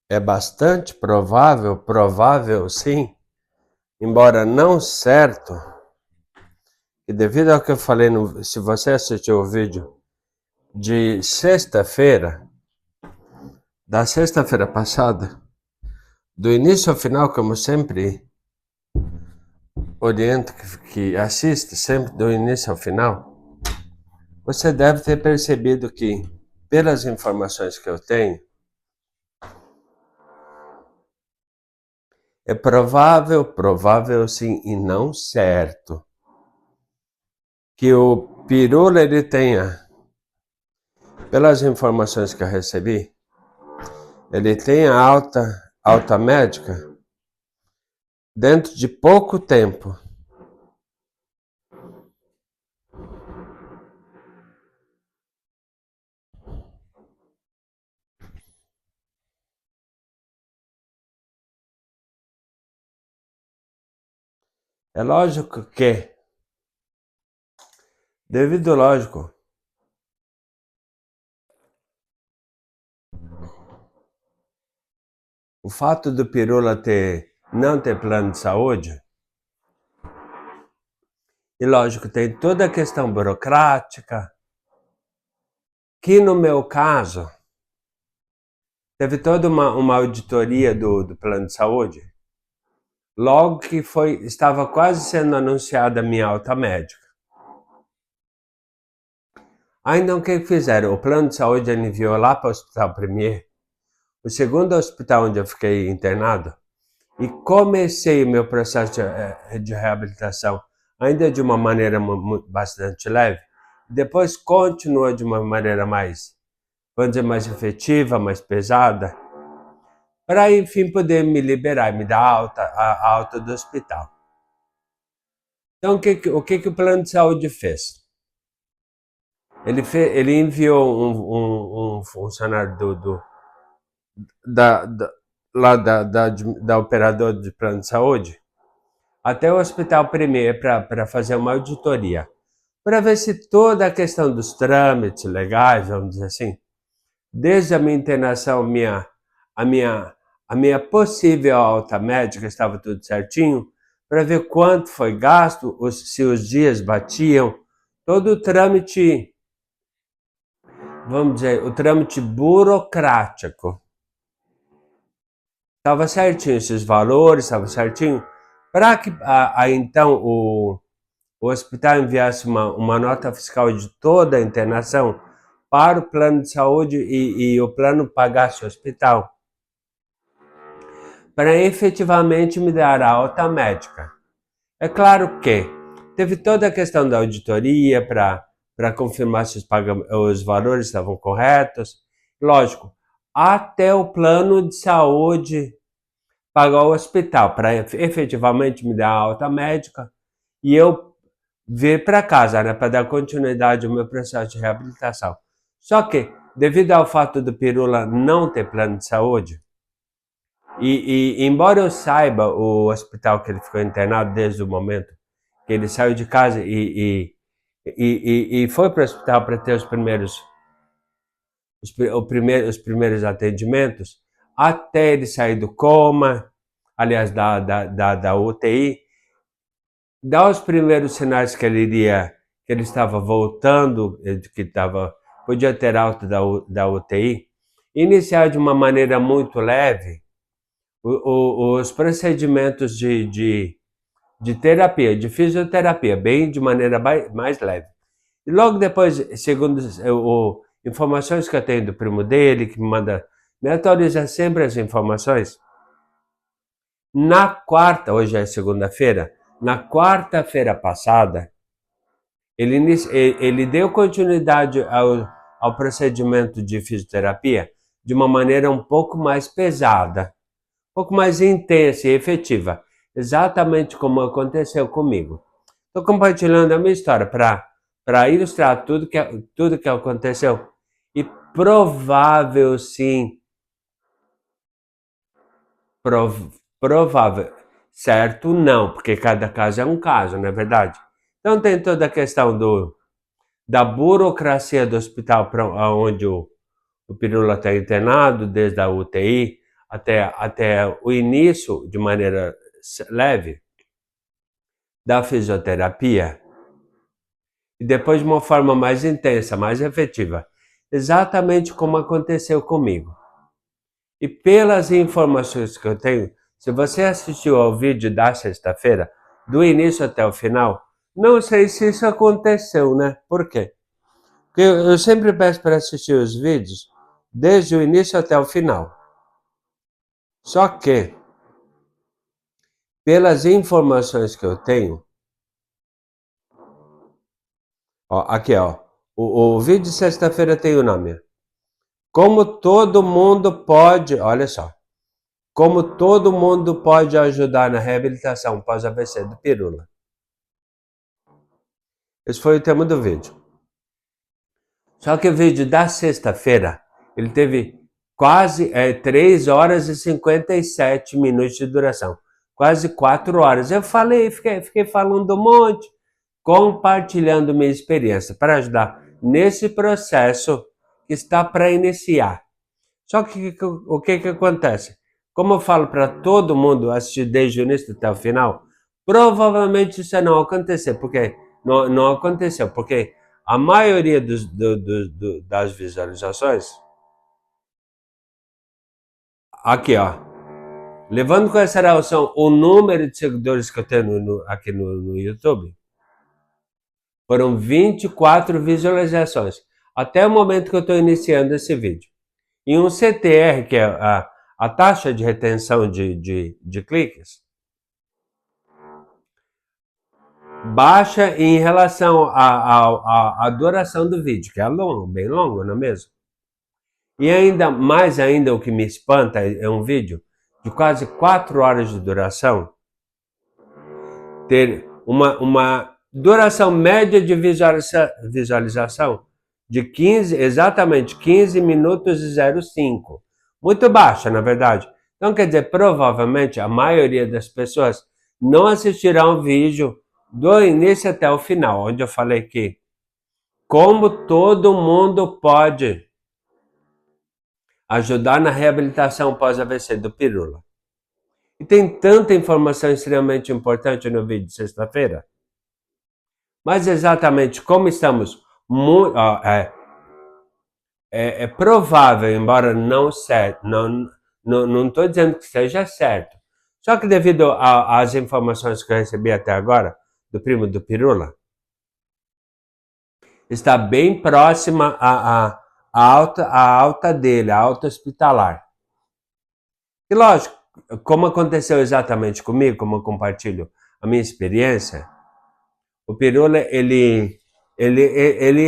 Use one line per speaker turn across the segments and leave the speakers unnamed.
É bastante provável sim, embora não certo, e devido ao que eu falei, se você assistiu o vídeo de sexta-feira, da sexta-feira passada, do início ao final, como sempre oriento que assista, sempre do início ao final, você deve ter percebido que, pelas informações que eu tenho, é provável sim e não certo, que o Pirula ele tenha, pelas informações que eu recebi, ele tenha alta médica dentro de pouco tempo. É lógico que, lógico, o fato do Pirula não ter plano de saúde, e lógico, tem toda a questão burocrática, que no meu caso, teve toda uma auditoria do plano de saúde, logo que estava quase sendo anunciada a minha alta médica. Aí então o que fizeram? O plano de saúde enviou lá para o Hospital Premier, o segundo hospital onde eu fiquei internado, e comecei o meu processo de reabilitação ainda de uma maneira bastante leve, depois continua de uma maneira mais, vamos dizer, mais efetiva, mais pesada, para enfim poder me liberar, me dar a alta do hospital. Então o que o plano de saúde fez? Ele enviou um funcionário da, da, lá da operadora de plano de saúde até o Hospital Premier para fazer uma auditoria, para ver se toda a questão dos trâmites legais, vamos dizer assim, desde a minha internação, a minha, a minha possível alta médica estava tudo certinho, para ver quanto foi gasto, se os dias batiam, todo o trâmite, vamos dizer, o trâmite burocrático. Estava certinho esses valores, estava certinho, para que então o hospital enviasse uma nota fiscal de toda a internação para o plano de saúde e o plano pagasse o hospital, para efetivamente me dar a alta médica. É claro que teve toda a questão da auditoria para confirmar se os valores estavam corretos. Lógico, até o plano de saúde pagar o hospital para efetivamente me dar a alta médica e eu vir para casa, né, para dar continuidade ao meu processo de reabilitação. Só que, devido ao fato do Pirula não ter plano de saúde, e embora eu saiba o hospital que ele ficou internado desde o momento que ele saiu de casa e foi para o hospital para ter os primeiros atendimentos, até ele sair do coma, aliás, da UTI, dá os primeiros sinais que ele estava voltando, podia ter alta da UTI, iniciar de uma maneira muito leve os procedimentos de terapia, de fisioterapia, bem de maneira mais leve. E logo depois, segundo informações que eu tenho do primo dele, que me atualiza sempre as informações, na quarta, hoje é segunda-feira, na quarta-feira passada, ele deu continuidade ao procedimento de fisioterapia de uma maneira um pouco mais pesada, um pouco mais intensa e efetiva, exatamente como aconteceu comigo. Estou compartilhando a minha história para ilustrar tudo que aconteceu. E provável, sim, provável. Certo, não, porque cada caso é um caso, não é verdade? Então tem toda a questão da burocracia do hospital onde o Pirula está internado, desde a UTI, até o início, de maneira leve, da fisioterapia, e depois de uma forma mais intensa, mais efetiva, exatamente como aconteceu comigo. E pelas informações que eu tenho, se você assistiu ao vídeo da sexta-feira, do início até o final, não sei se isso aconteceu, né? Por quê? Porque eu sempre peço para assistir os vídeos desde o início até o final. Só que, pelas informações que eu tenho, ó, aqui ó, o vídeo de sexta-feira tem o nome. Como todo mundo pode, olha só, como todo mundo pode ajudar na reabilitação pós-AVC do Pirula. Esse foi o tema do vídeo. Só que o vídeo da sexta-feira, ele teve quase 3 horas e 57 minutos de duração. Quase 4 horas. Eu fiquei falando um monte, compartilhando minha experiência para ajudar nesse processo que está para iniciar. Só que o que acontece? Como eu falo para todo mundo assistir desde o início até o final, provavelmente isso não aconteceu, porque não aconteceu, porque a maioria das visualizações, aqui ó, levando em consideração o número de seguidores que eu tenho aqui no YouTube, foram 24 visualizações, até o momento que eu estou iniciando esse vídeo. E um CTR, que é a taxa de retenção de cliques, baixa em relação à duração do vídeo, que é longo, bem longo, não é mesmo? E ainda mais ainda o que me espanta é um vídeo de quase 4 horas de duração ter uma duração média de visualização de 15, exatamente 15 minutos e 05. Muito baixa, na verdade. Então, quer dizer, provavelmente a maioria das pessoas não assistirão o vídeo do início até o final, onde eu falei que como todo mundo pode ajudar na reabilitação pós-AVC do Pirula. E tem tanta informação extremamente importante no vídeo de sexta-feira. Mas exatamente como estamos muito... É provável, embora não certo, não estou dizendo que seja certo. Só que devido às informações que eu recebi até agora, do primo do Pirula, está bem próxima à alta dele, a alta hospitalar. E lógico, como aconteceu exatamente comigo, como eu compartilho a minha experiência, o Pirula, ele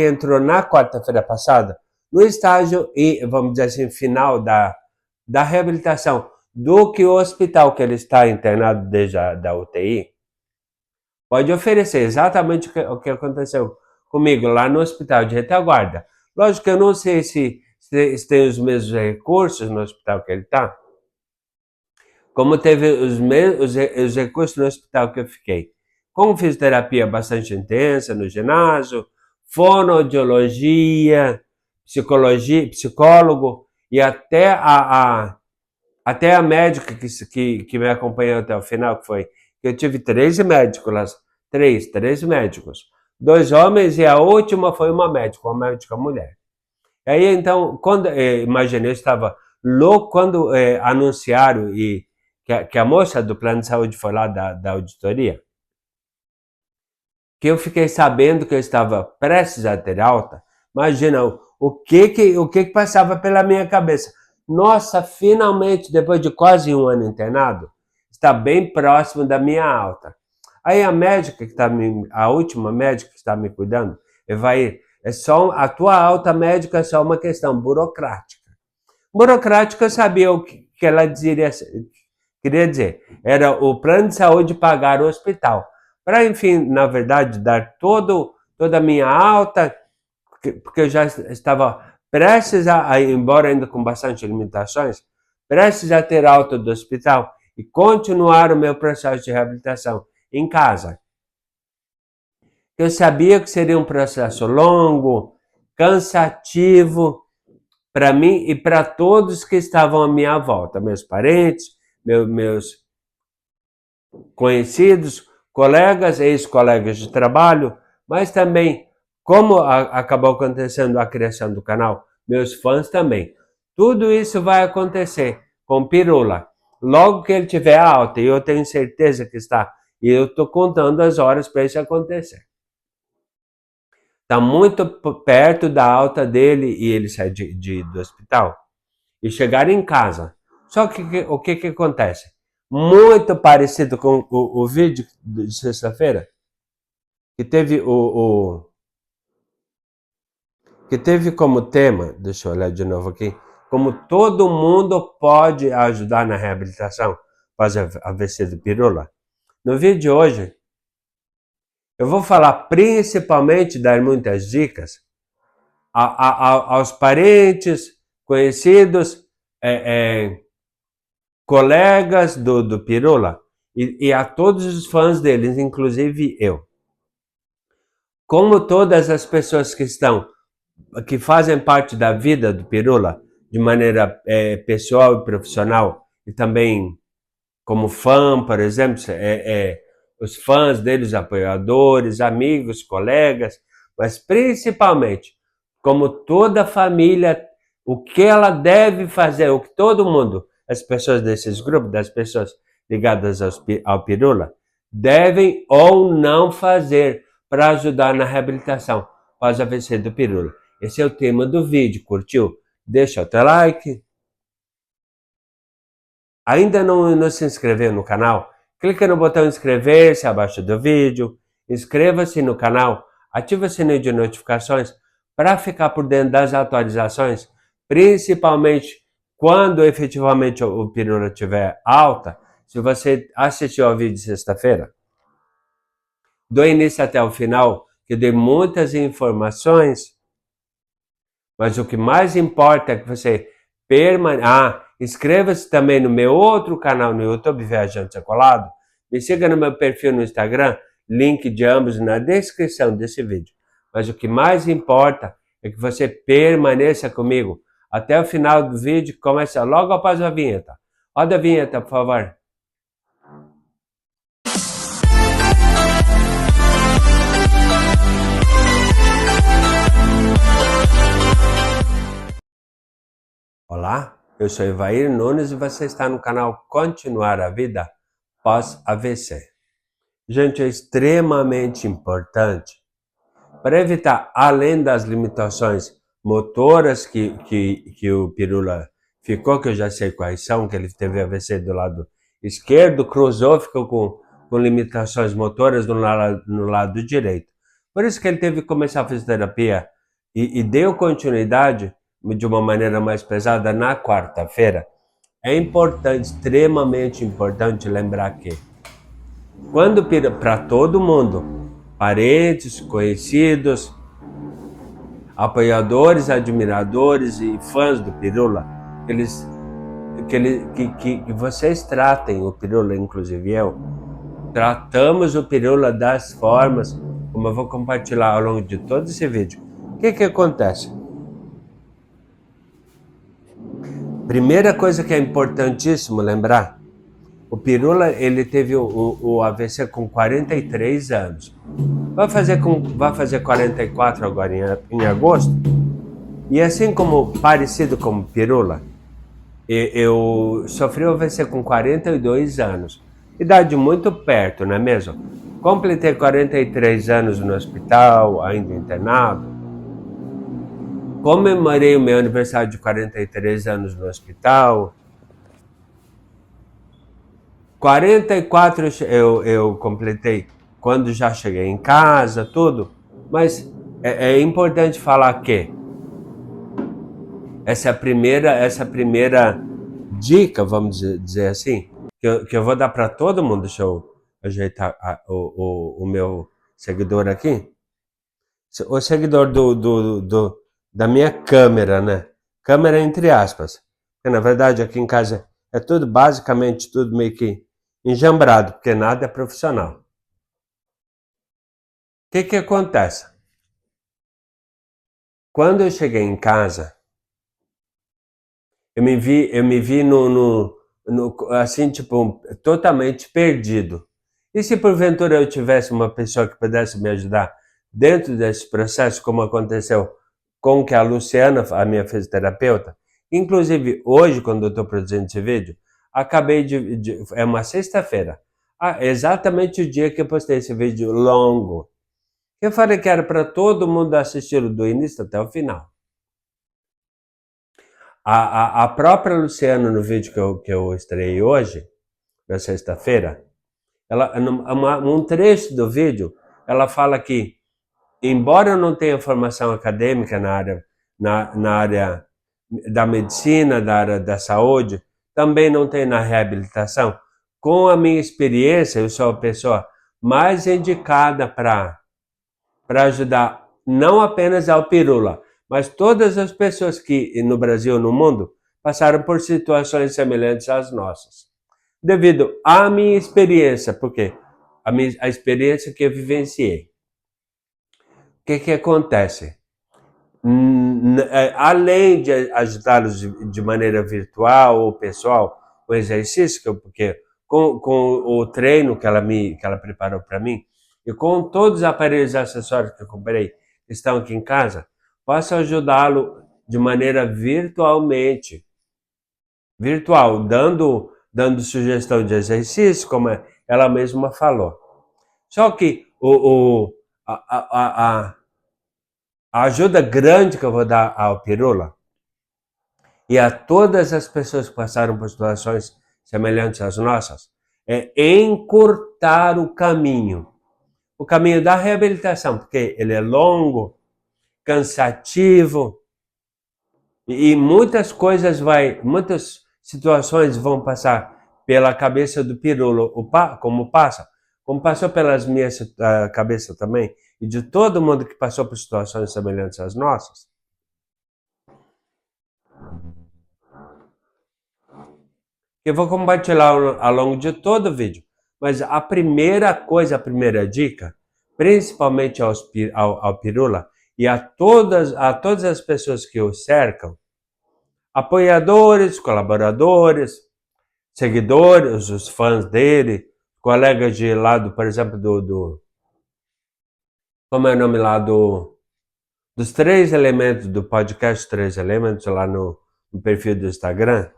entrou na quarta-feira passada no estágio, e vamos dizer assim, final da reabilitação, do que o hospital que ele está internado desde da UTI pode oferecer, exatamente o que aconteceu comigo lá no hospital de retaguarda. Lógico que eu não sei se tem os mesmos recursos no hospital que ele está, como teve os recursos no hospital que eu fiquei, com fisioterapia bastante intensa no ginásio, fonoaudiologia, psicologia, psicólogo, e até a médica que me acompanhou até o final, que foi, eu tive 13 médicos, 13 médicos, 2 homens, e a última foi uma médica mulher. E aí, então, quando imaginei, eu estava louco quando anunciaram que a moça do plano de saúde foi lá da auditoria, que eu fiquei sabendo que eu estava prestes a ter alta. Imagina o que passava pela minha cabeça. Nossa, finalmente, depois de quase 1 ano internado, está bem próximo da minha alta. Aí a médica a última médica que está me cuidando, a tua alta médica é só uma questão burocrática. Burocrática, eu sabia o que ela queria dizer. Era o plano de saúde pagar o hospital. Para, enfim, na verdade, dar toda a minha alta, porque eu já estava prestes embora ainda com bastante limitações, prestes a ter alta do hospital e continuar o meu processo de reabilitação em casa. Eu sabia que seria um processo longo, cansativo, para mim e para todos que estavam à minha volta, meus parentes, meus conhecidos, colegas, ex-colegas de trabalho, mas também, como acabou acontecendo a criação do canal, meus fãs também. Tudo isso vai acontecer com Pirula. Logo que ele tiver alta, e eu tenho certeza que está, e eu estou contando as horas para isso acontecer. Está muito perto da alta dele e ele sai do hospital e chegar em casa. Só que o que acontece? Muito parecido com o vídeo de sexta-feira, que teve que teve como tema, deixa eu olhar de novo aqui, como todo mundo pode ajudar na reabilitação após AVC do Pirula. No vídeo de hoje, eu vou falar principalmente, dar muitas dicas aos parentes, conhecidos, colegas do Pirula e a todos os fãs deles, inclusive eu. Como todas as pessoas que fazem parte da vida do Pirula, de maneira pessoal e profissional, e também como fã, por exemplo, os fãs deles, apoiadores, amigos, colegas, mas principalmente, como toda família, o que ela deve fazer, o que todo mundo, as pessoas desses grupos, das pessoas ligadas ao Pirula, devem ou não fazer para ajudar na reabilitação após AVC do Pirula. Esse é o tema do vídeo. Curtiu? Deixa o teu like. Ainda não se inscreveu no canal? Clica no botão inscrever-se abaixo do vídeo. Inscreva-se no canal. Ative o sininho de notificações para ficar por dentro das atualizações, principalmente quando efetivamente o Pirula estiver alta. Se você assistiu ao vídeo de sexta-feira, do início até o final, que dei muitas informações, mas o que mais importa é que você permaneça. Inscreva-se também no meu outro canal no YouTube, Viajante Secolado. Me siga no meu perfil no Instagram, link de ambos na descrição desse vídeo. Mas o que mais importa é que você permaneça comigo até o final do vídeo, que começa logo após a vinheta. Roda a vinheta, por favor. Olá, eu sou Ivair Nunes e você está no canal Continuar a Vida pós-AVC. Gente, é extremamente importante para evitar, além das limitações motoras que o Pirula ficou, que eu já sei quais são, que ele teve AVC do lado esquerdo, cruzou, ficou com limitações motoras no lado direito. Por isso que ele teve que começar a fisioterapia e deu continuidade de uma maneira mais pesada na quarta-feira. É importante, extremamente importante lembrar que quando para todo mundo, parentes, conhecidos, apoiadores, admiradores e fãs do Pirula, que vocês tratem o Pirula, inclusive eu, tratamos o Pirula das formas, como eu vou compartilhar ao longo de todo esse vídeo. O que acontece? Primeira coisa que é importantíssimo lembrar, o Pirula ele teve o AVC com 43 anos. Vai fazer 44 agora em agosto. E assim como parecido com o Pirula, eu sofri o AVC com 42 anos. Idade muito perto, não é mesmo? Completei 43 anos no hospital, ainda internado. Comemorei o meu aniversário de 43 anos no hospital. 44 eu completei quando já cheguei em casa, tudo. Mas é importante falar que essa primeira dica, vamos dizer assim, que eu vou dar para todo mundo. Deixa eu ajeitar o meu seguidor aqui. O seguidor da minha câmera, né? Câmera entre aspas. Porque, na verdade, aqui em casa é tudo, basicamente, tudo meio que enjambrado, porque nada é profissional. O que acontece? Quando eu cheguei em casa, eu me vi assim, tipo, totalmente perdido. E se porventura eu tivesse uma pessoa que pudesse me ajudar dentro desse processo, como aconteceu com que a Luciana, a minha fisioterapeuta, inclusive hoje, quando eu estou produzindo esse vídeo, acabei é uma sexta-feira, exatamente o dia que eu postei esse vídeo longo. Eu falei que era para todo mundo assistir do início até o final. A própria Luciana, no vídeo que eu estreiei hoje, na sexta-feira, um trecho do vídeo, ela fala que, embora eu não tenha formação acadêmica na área da medicina, da área da saúde, também não tenho na reabilitação, com a minha experiência, eu sou a pessoa mais indicada para ajudar não apenas ao Pirula, mas todas as pessoas que no Brasil e no mundo passaram por situações semelhantes às nossas. Devido à minha experiência, porque a experiência que eu vivenciei. O que acontece? Além de ajudá-los de maneira virtual ou pessoal, o exercício, porque com o treino que ela preparou para mim, e com todos os aparelhos acessórios que eu comprei, que estão aqui em casa, posso ajudá-lo de maneira virtual, dando sugestão de exercício, como ela mesma falou. Só que a ajuda grande que eu vou dar ao Pirula e a todas as pessoas que passaram por situações semelhantes às nossas é encurtar o caminho da reabilitação, porque ele é longo, cansativo e muitas situações vão passar pela cabeça do Pirula, como passou pelas minhas cabeças também, e de todo mundo que passou por situações semelhantes às nossas. Eu vou compartilhar ao longo de todo o vídeo, mas a primeira dica, principalmente ao Pirula e a todas as pessoas que o cercam, apoiadores, colaboradores, seguidores, os fãs dele, colegas de lado, por exemplo, como é o nome lá dos 3 elementos do podcast 3 elementos lá no perfil do Instagram.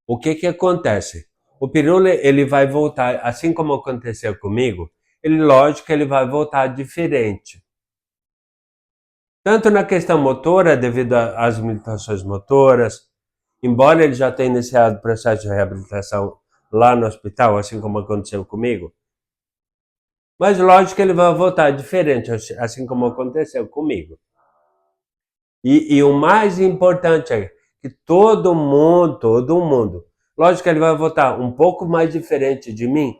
O que acontece? O Pirula, ele vai voltar, assim como aconteceu comigo, lógico que ele vai voltar diferente. Tanto na questão motora, devido às limitações motoras, embora ele já tenha iniciado o processo de reabilitação lá no hospital, assim como aconteceu comigo, mas lógico que ele vai voltar diferente, assim como aconteceu comigo. E o mais importante é que todo mundo, lógico que ele vai votar um pouco mais diferente de mim,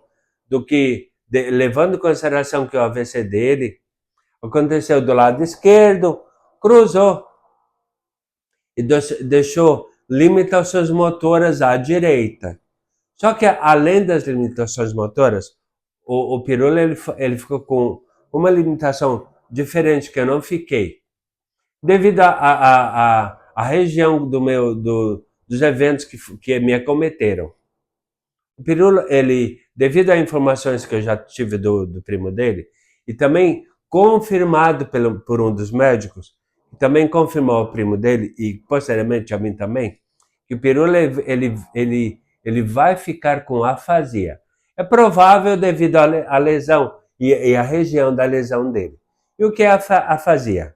do que, levando em consideração que o AVC dele aconteceu do lado esquerdo, cruzou e deixou limitações motoras à direita. Só que além das limitações motoras, o Pirula ele ficou com uma limitação diferente que eu não fiquei. Devido à região dos eventos que me acometeram. O Pirula, devido a informações que eu já tive do primo dele, e também confirmado por um dos médicos, que também confirmou ao primo dele, e posteriormente a mim também, que o Pirula ele vai ficar com afasia. É provável devido à lesão e à região da lesão dele. E o que é afasia?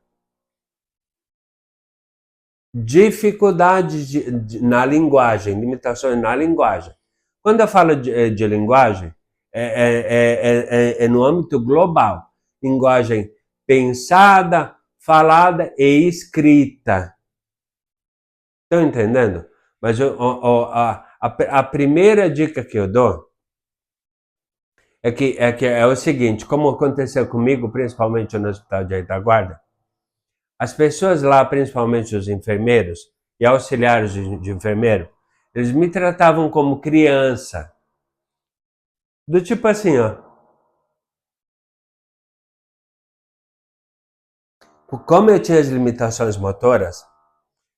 Dificuldades na linguagem, limitações na linguagem. Quando eu falo de linguagem, é no âmbito global. Linguagem pensada, falada e escrita. Estão entendendo? Mas a primeira dica que eu dou é o seguinte, como aconteceu comigo, principalmente no Hospital de Retaguarda, as pessoas lá, principalmente os enfermeiros e auxiliares de enfermeiro, eles me tratavam como criança. Do tipo assim, ó. Como eu tinha as limitações motoras,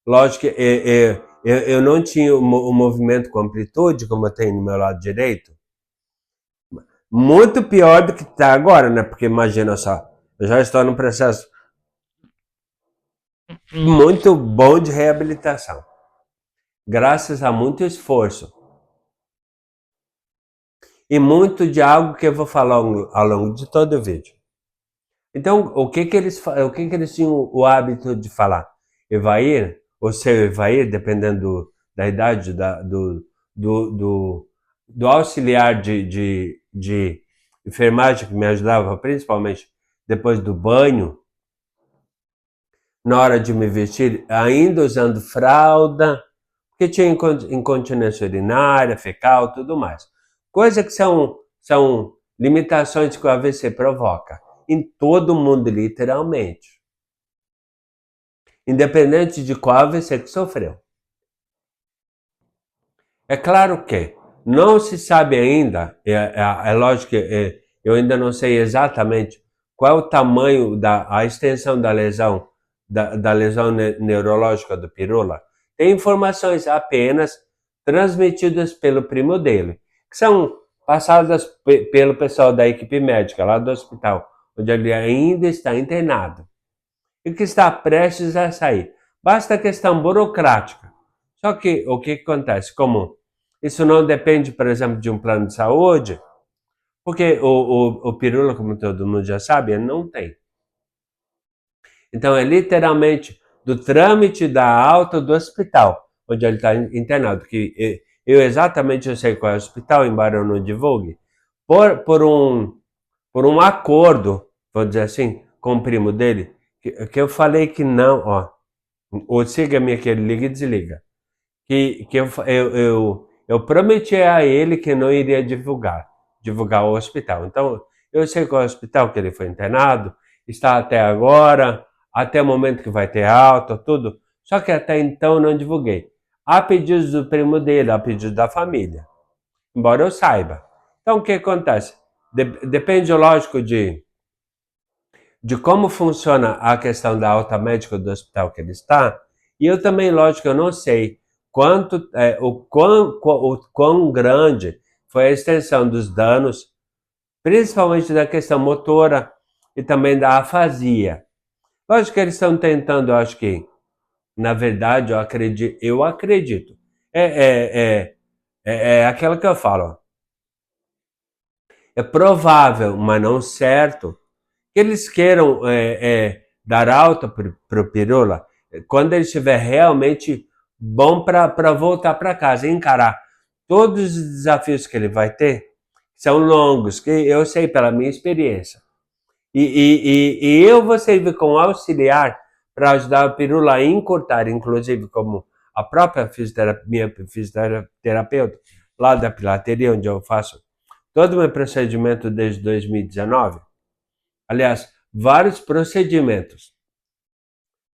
Lógico que eu não tinha o movimento com amplitude, como eu tenho no meu lado direito. Muito pior do que está agora, né? Porque imagina só, eu já estou num processo muito bom de reabilitação. Graças a muito esforço. E muito de algo que eu vou falar ao longo de todo o vídeo. Então, o que eles tinham o hábito de falar? Evair, ou seu Evair, dependendo da idade do auxiliar de enfermagem que me ajudava, principalmente depois do banho, na hora de me vestir, ainda usando fralda, porque tinha incontinência urinária, fecal, tudo mais. Coisa que são limitações que o AVC provoca em todo mundo, literalmente. Independente de qual AVC que sofreu. É claro que não se sabe ainda, é lógico que eu ainda não sei exatamente qual é o tamanho, a extensão da lesão, da lesão neurológica do Pirula. Tem informações apenas transmitidas pelo primo dele, que são passadas pelo pessoal da equipe médica lá do hospital, onde ele ainda está internado e que está prestes a sair. Basta a questão burocrática. Só que o que acontece? Como isso não depende, por exemplo, de um plano de saúde, porque o Pirula, como todo mundo já sabe, ele não tem. Então é literalmente do trâmite da alta do hospital, onde ele está internado, que eu exatamente sei qual é o hospital, embora eu não divulgue, por um acordo, vou dizer assim, com o primo dele, que eu falei que não, ó, ou siga-me aqui, ele liga e desliga, que eu prometi a ele que não iria divulgar o hospital. Então, eu sei qual é o hospital que ele foi internado, está até agora, até o momento que vai ter alta, tudo, só que até então não divulguei. Há pedidos do primo dele, há pedidos da família, embora eu saiba. Então, o que acontece? Depende, lógico, de como funciona a questão da alta médica do hospital que ele está, e eu também, lógico, eu não sei o quão grande foi a extensão dos danos, principalmente da questão motora e também da afasia. Lógico que eles estão tentando, eu acho que, na verdade, eu acredito. É aquilo que eu falo. É provável, mas não certo, que eles queiram dar alta para o Pirula quando ele estiver realmente bom para voltar para casa e encarar todos os desafios que ele vai ter, são longos, que eu sei pela minha experiência. E eu vou servir como auxiliar para ajudar o Pirula a encurtar, inclusive como a própria minha fisioterapeuta, lá da Pilateria, onde eu faço todo o meu procedimento desde 2019, aliás, vários procedimentos,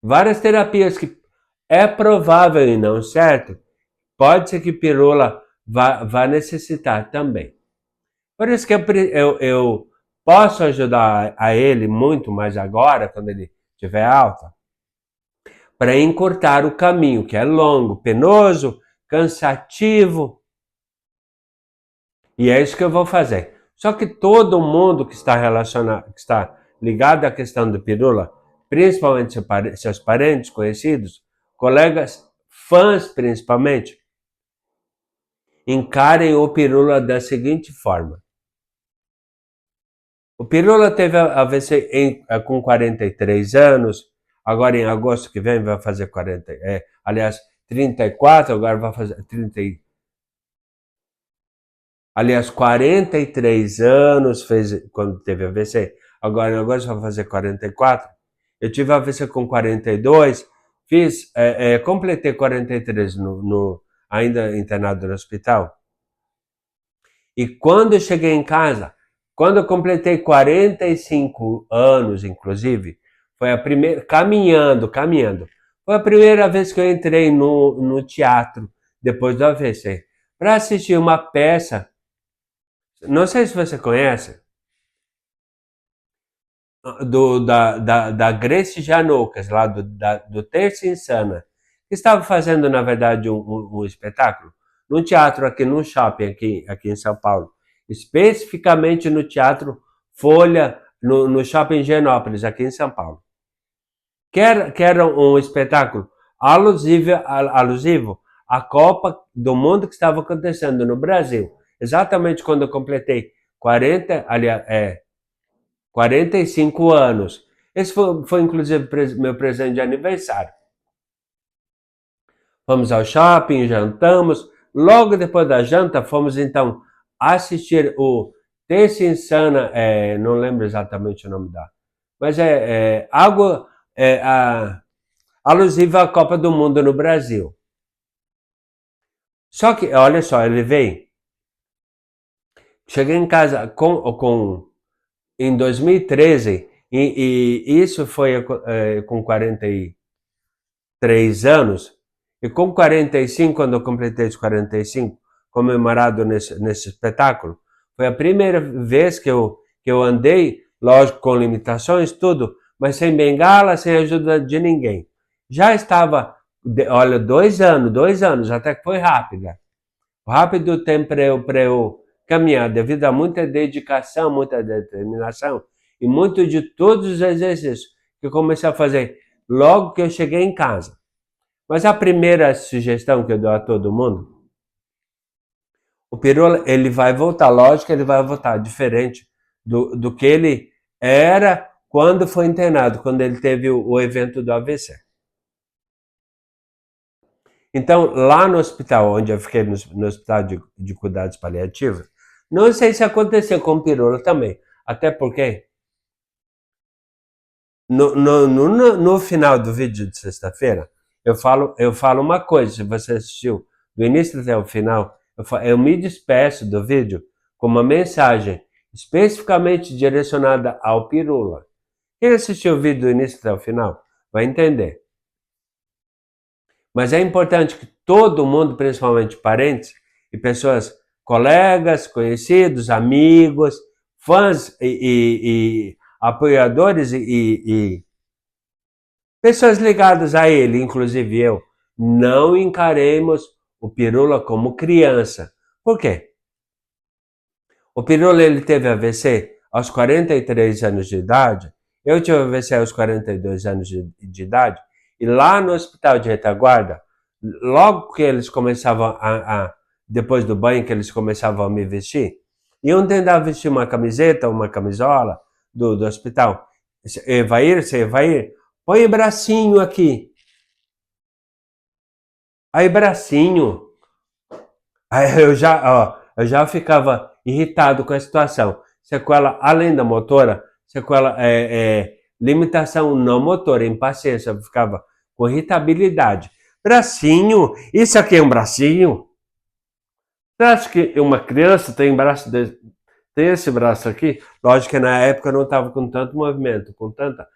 várias terapias que é provável e não certo, pode ser que Pirula vá necessitar também. Por isso que eu posso ajudar a ele muito mais agora, quando ele tiver alta, para encurtar o caminho, que é longo, penoso, cansativo. E é isso que eu vou fazer. Só que todo mundo que está relacionado, que está ligado à questão do Pirula, principalmente seus parentes, conhecidos, colegas, fãs principalmente, encarem o Pirula da seguinte forma. O Pirula teve AVC com 43 anos, agora em agosto que vem vai fazer 40, aliás, 34, agora vai fazer 30, aliás, 43 anos fez quando teve AVC, agora em agosto vai fazer 44. Eu tive AVC com 42, completei 43 ainda internado no hospital. E quando eu cheguei em casa, quando eu completei 45 anos, inclusive, foi a primeira, caminhando, foi a primeira vez que eu entrei no teatro, depois do AVC, para assistir uma peça, não sei se você conhece, da Grace Janucas, lá do Terça Insana, estava fazendo, na verdade, um espetáculo num teatro aqui, num shopping aqui em São Paulo, especificamente no Teatro Folha, no shopping Genópolis, aqui em São Paulo. Que era um espetáculo alusivo à Copa do Mundo que estava acontecendo no Brasil. Exatamente quando eu completei 45 anos. Esse foi inclusive meu presente de aniversário. Fomos ao shopping, jantamos. Logo depois da janta, fomos então assistir o Terça Insana, não lembro exatamente o nome da, mas algo alusivo à Copa do Mundo no Brasil. Só que, olha só, ele veio. Cheguei em casa em 2013, e isso foi com 43 anos, e com 45, quando eu completei os 45, comemorado nesse espetáculo, foi a primeira vez que eu andei, lógico, com limitações, tudo, mas sem bengala, sem ajuda de ninguém. Já estava, olha, 2 anos, até que foi rápida. Rápido tempo para eu caminhar, devido a muita dedicação, muita determinação, e muito de todos os exercícios que eu comecei a fazer logo que eu cheguei em casa. Mas a primeira sugestão que eu dou a todo mundo, o Pirula, ele vai voltar, lógico que ele vai voltar diferente do que ele era quando foi internado, quando ele teve o evento do AVC. Então, lá no hospital, onde eu fiquei, no hospital de cuidados paliativos, não sei se aconteceu com o Pirula também, até porque no final do vídeo de sexta-feira, eu falo uma coisa, se você assistiu do início até o final, eu me despeço do vídeo com uma mensagem especificamente direcionada ao Pirula. Quem assistiu o vídeo do início até o final vai entender. Mas é importante que todo mundo, principalmente parentes e pessoas, colegas, conhecidos, amigos, fãs e apoiadores e pessoas ligadas a ele, inclusive eu, não encaremos o Pirula como criança. Por quê? O Pirula, ele teve AVC aos 43 anos de idade, eu tive AVC aos 42 anos de idade, e lá no hospital de retaguarda, logo que eles começavam depois do banho, que eles começavam a me vestir, iam tentar vestir uma camiseta, uma camisola do hospital. Evair, põe bracinho aqui. Aí, bracinho. Aí eu já ficava irritado com a situação. Sequela, além da motora, sequela, limitação não motora, impaciência, eu ficava com irritabilidade. Bracinho? Isso aqui é um bracinho? Você acha que uma criança tem tem esse braço aqui? Lógico que na época eu não estava com tanto movimento, com tanta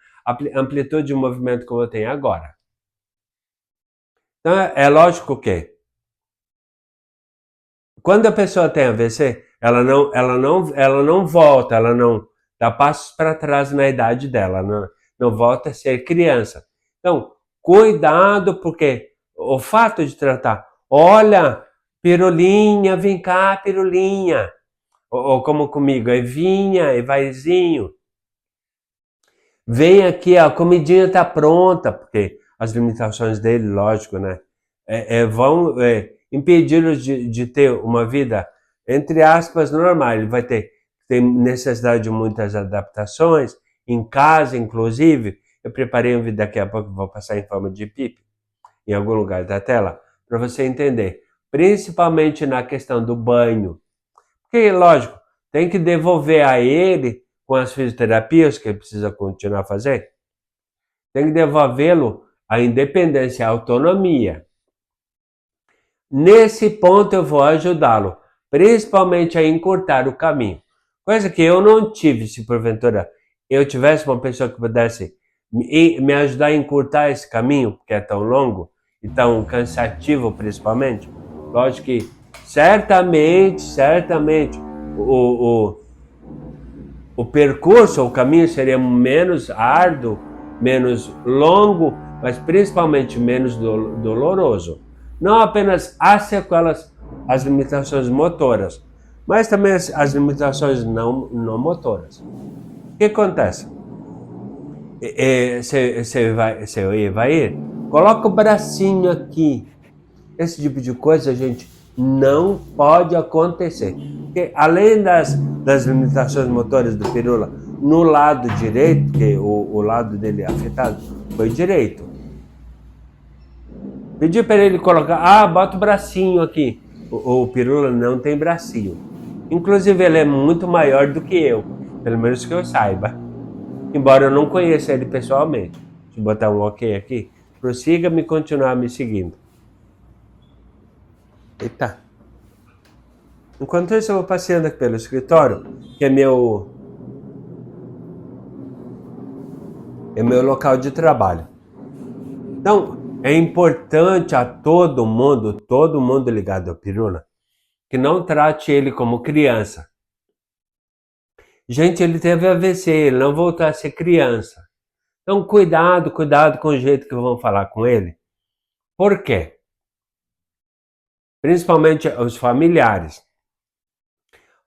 amplitude de movimento como eu tenho agora. Então é lógico que quando a pessoa tem AVC, ela não volta, ela não dá passos para trás na idade dela, não volta a ser criança. Então, cuidado, porque o fato de tratar, olha, pirulinha, vem cá, pirulinha, ou como comigo, Evinha, Evaizinho, vem aqui, a comidinha tá pronta, porque as limitações dele, lógico, né, vão impedi-lo de ter uma vida, entre aspas, normal. Ele vai ter necessidade de muitas adaptações, em casa, inclusive. Eu preparei um vídeo daqui a pouco, vou passar em forma de pipe, em algum lugar da tela, para você entender. Principalmente na questão do banho. Porque, lógico, tem que devolver a ele, com as fisioterapias que ele precisa continuar a fazer, tem que devolvê-lo a independência, a autonomia. Nesse ponto eu vou ajudá-lo, principalmente a encurtar o caminho. Coisa que eu não tive, se porventura eu tivesse uma pessoa que pudesse me ajudar a encurtar esse caminho, que é tão longo e tão cansativo principalmente. Lógico que certamente, o percurso, o caminho seria menos árduo, menos longo, mas principalmente menos doloroso. Não apenas as sequelas, as limitações motoras, mas também as limitações não motoras. O que acontece? Você vai ir, coloca o bracinho aqui. Esse tipo de coisa, gente, não pode acontecer. Porque além das limitações motoras do Pirula, no lado direito, que o lado dele afetado foi direito. Pedi para ele colocar, bota o bracinho aqui. O Pirula não tem bracinho. Inclusive, ele é muito maior do que eu, pelo menos que eu saiba. Embora eu não conheça ele pessoalmente. Deixa eu botar um ok aqui. Prossiga-me continuar me seguindo. Eita. Enquanto isso, eu vou passeando aqui pelo escritório, que é meu local de trabalho. Então, é importante a todo mundo ligado ao Pirula, que não trate ele como criança. Gente, ele teve AVC, ele não voltou a ser criança. Então, cuidado com o jeito que vão falar com ele. Por quê? Principalmente os familiares.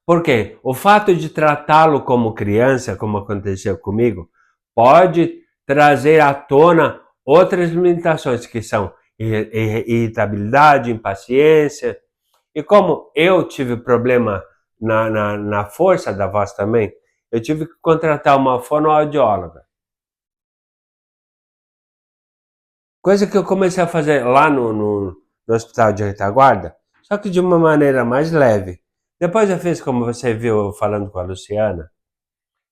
Porque o fato de tratá-lo como criança, como aconteceu comigo, pode trazer à tona outras limitações que são irritabilidade, impaciência. E como eu tive problema na força da voz também, eu tive que contratar uma fonoaudióloga. Coisa que eu comecei a fazer lá no hospital de retaguarda, só que de uma maneira mais leve. Depois eu fiz, como você viu falando com a Luciana,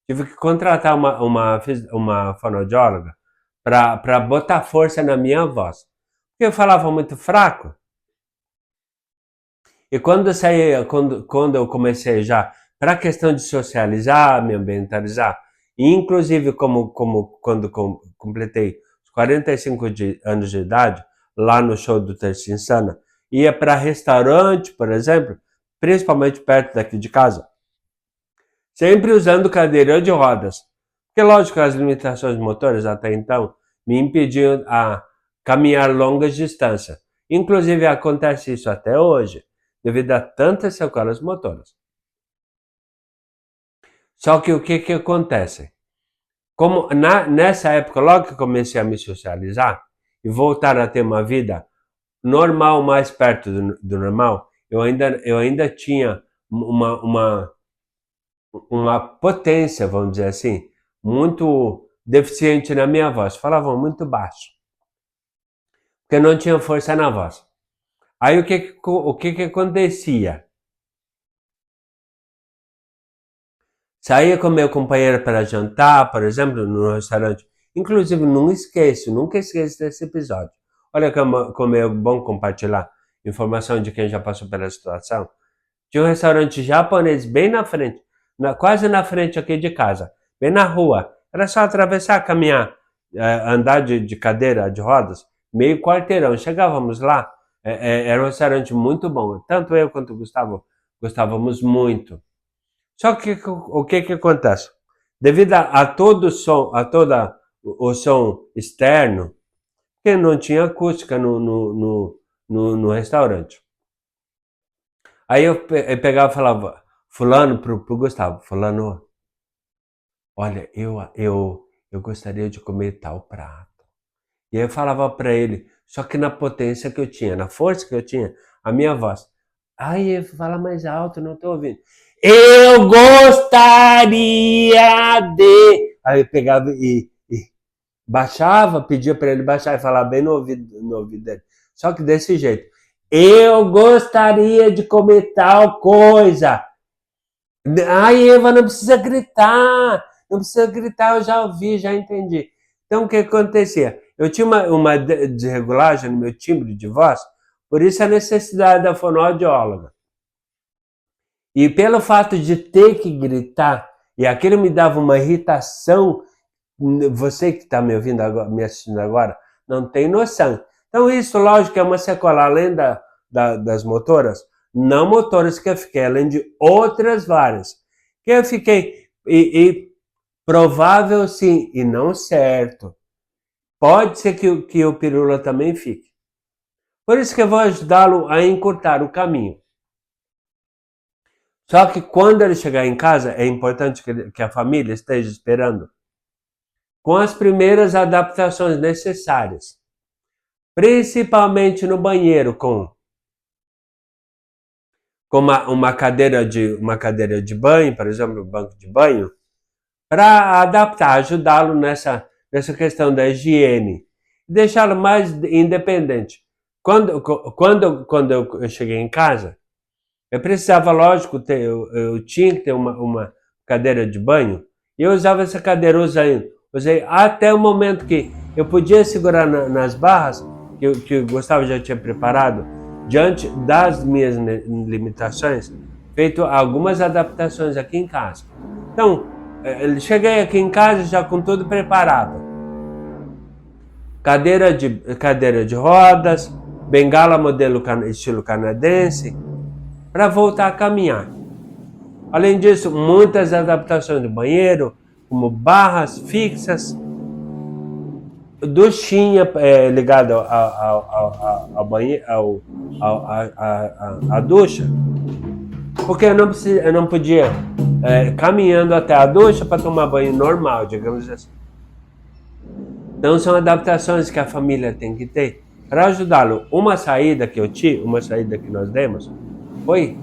tive que contratar uma fonoaudióloga para botar força na minha voz. Porque eu falava muito fraco. E quando eu comecei já, para a questão de socializar, me ambientalizar, inclusive quando completei os 45 anos de idade, lá no show do Terça Insana, ia para restaurante, por exemplo, principalmente perto daqui de casa, sempre usando cadeira de rodas. Porque, lógico, as limitações motoras até então me impediam a caminhar longas distâncias. Inclusive, acontece isso até hoje, devido a tantas sequelas motoras. Só que o que acontece? Como nessa época, logo que comecei a me socializar e voltar a ter uma vida normal, mais perto do normal, eu ainda tinha uma potência, vamos dizer assim, muito deficiente na minha voz. Falava muito baixo, porque não tinha força na voz. Aí o que acontecia? Saía com meu companheiro para jantar, por exemplo, no restaurante. Inclusive, nunca esqueço desse episódio. Olha como é bom compartilhar informação de quem já passou pela situação. Tinha um restaurante japonês bem na frente, quase na frente aqui de casa, bem na rua. Era só atravessar, caminhar, andar de cadeira de rodas, meio quarteirão. Chegávamos lá, era um restaurante muito bom. Tanto eu quanto o Gustavo gostávamos muito. Só que o que acontece? Devido a todo o som externo, que não tinha acústica no restaurante. Aí eu pegava e falava, fulano pro Gustavo, fulano, olha, eu gostaria de comer tal prato. E aí eu falava para ele, só que na potência que eu tinha, na força que eu tinha, a minha voz. Aí ele fala mais alto, não estou ouvindo. Eu gostaria de... Aí eu pegava e baixava, pedia para ele baixar e falar bem no ouvido dele. Só que desse jeito. Eu gostaria de comer tal coisa. Ai, Eva, não precisa gritar. Não precisa gritar, eu já ouvi, já entendi. Então, o que acontecia? Eu tinha uma desregulagem no meu timbre de voz, por isso a necessidade da fonoaudióloga. E pelo fato de ter que gritar, e aquilo me dava uma irritação, você que está me ouvindo agora, me assistindo agora, não tem noção. Então isso, lógico, é uma sequela, além das motoras, não motoras que eu fiquei, além de outras várias. Que eu fiquei, e provável sim, e não certo, pode ser que o pirula também fique. Por isso que eu vou ajudá-lo a encurtar o caminho. Só que quando ele chegar em casa, é importante que a família esteja esperando com as primeiras adaptações necessárias. Principalmente no banheiro, com uma cadeira de banho, por exemplo, um banco de banho, para adaptar, ajudá-lo nessa questão da higiene, deixá-lo mais independente. Quando eu cheguei em casa, eu precisava, lógico, eu tinha que ter uma cadeira de banho, e eu usava essa cadeira, usei até o momento que eu podia segurar nas barras, que o Gustavo já tinha preparado, diante das minhas limitações, feito algumas adaptações aqui em casa. Então, cheguei aqui em casa já com tudo preparado. Cadeira de rodas, bengala modelo estilo canadense, para voltar a caminhar. Além disso, muitas adaptações do banheiro, como barras fixas, duchinha ligada ao banheiro, à ducha, porque eu não podia caminhando até a ducha para tomar banho normal, digamos assim. Então são adaptações que a família tem que ter para ajudá-lo. Uma saída que nós demos, foi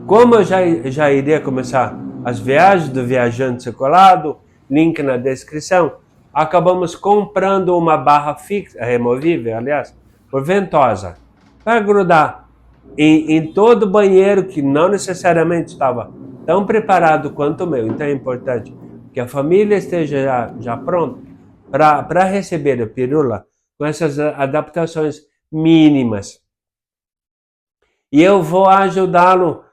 como eu já iria começar as viagens do Viajante Secolado, link na descrição, acabamos comprando uma barra fixa, removível, aliás, por ventosa, para grudar em todo o banheiro que não necessariamente estava tão preparado quanto o meu. Então é importante que a família esteja já pronta para receber a pirula com essas adaptações mínimas. E eu vou ajudá-lo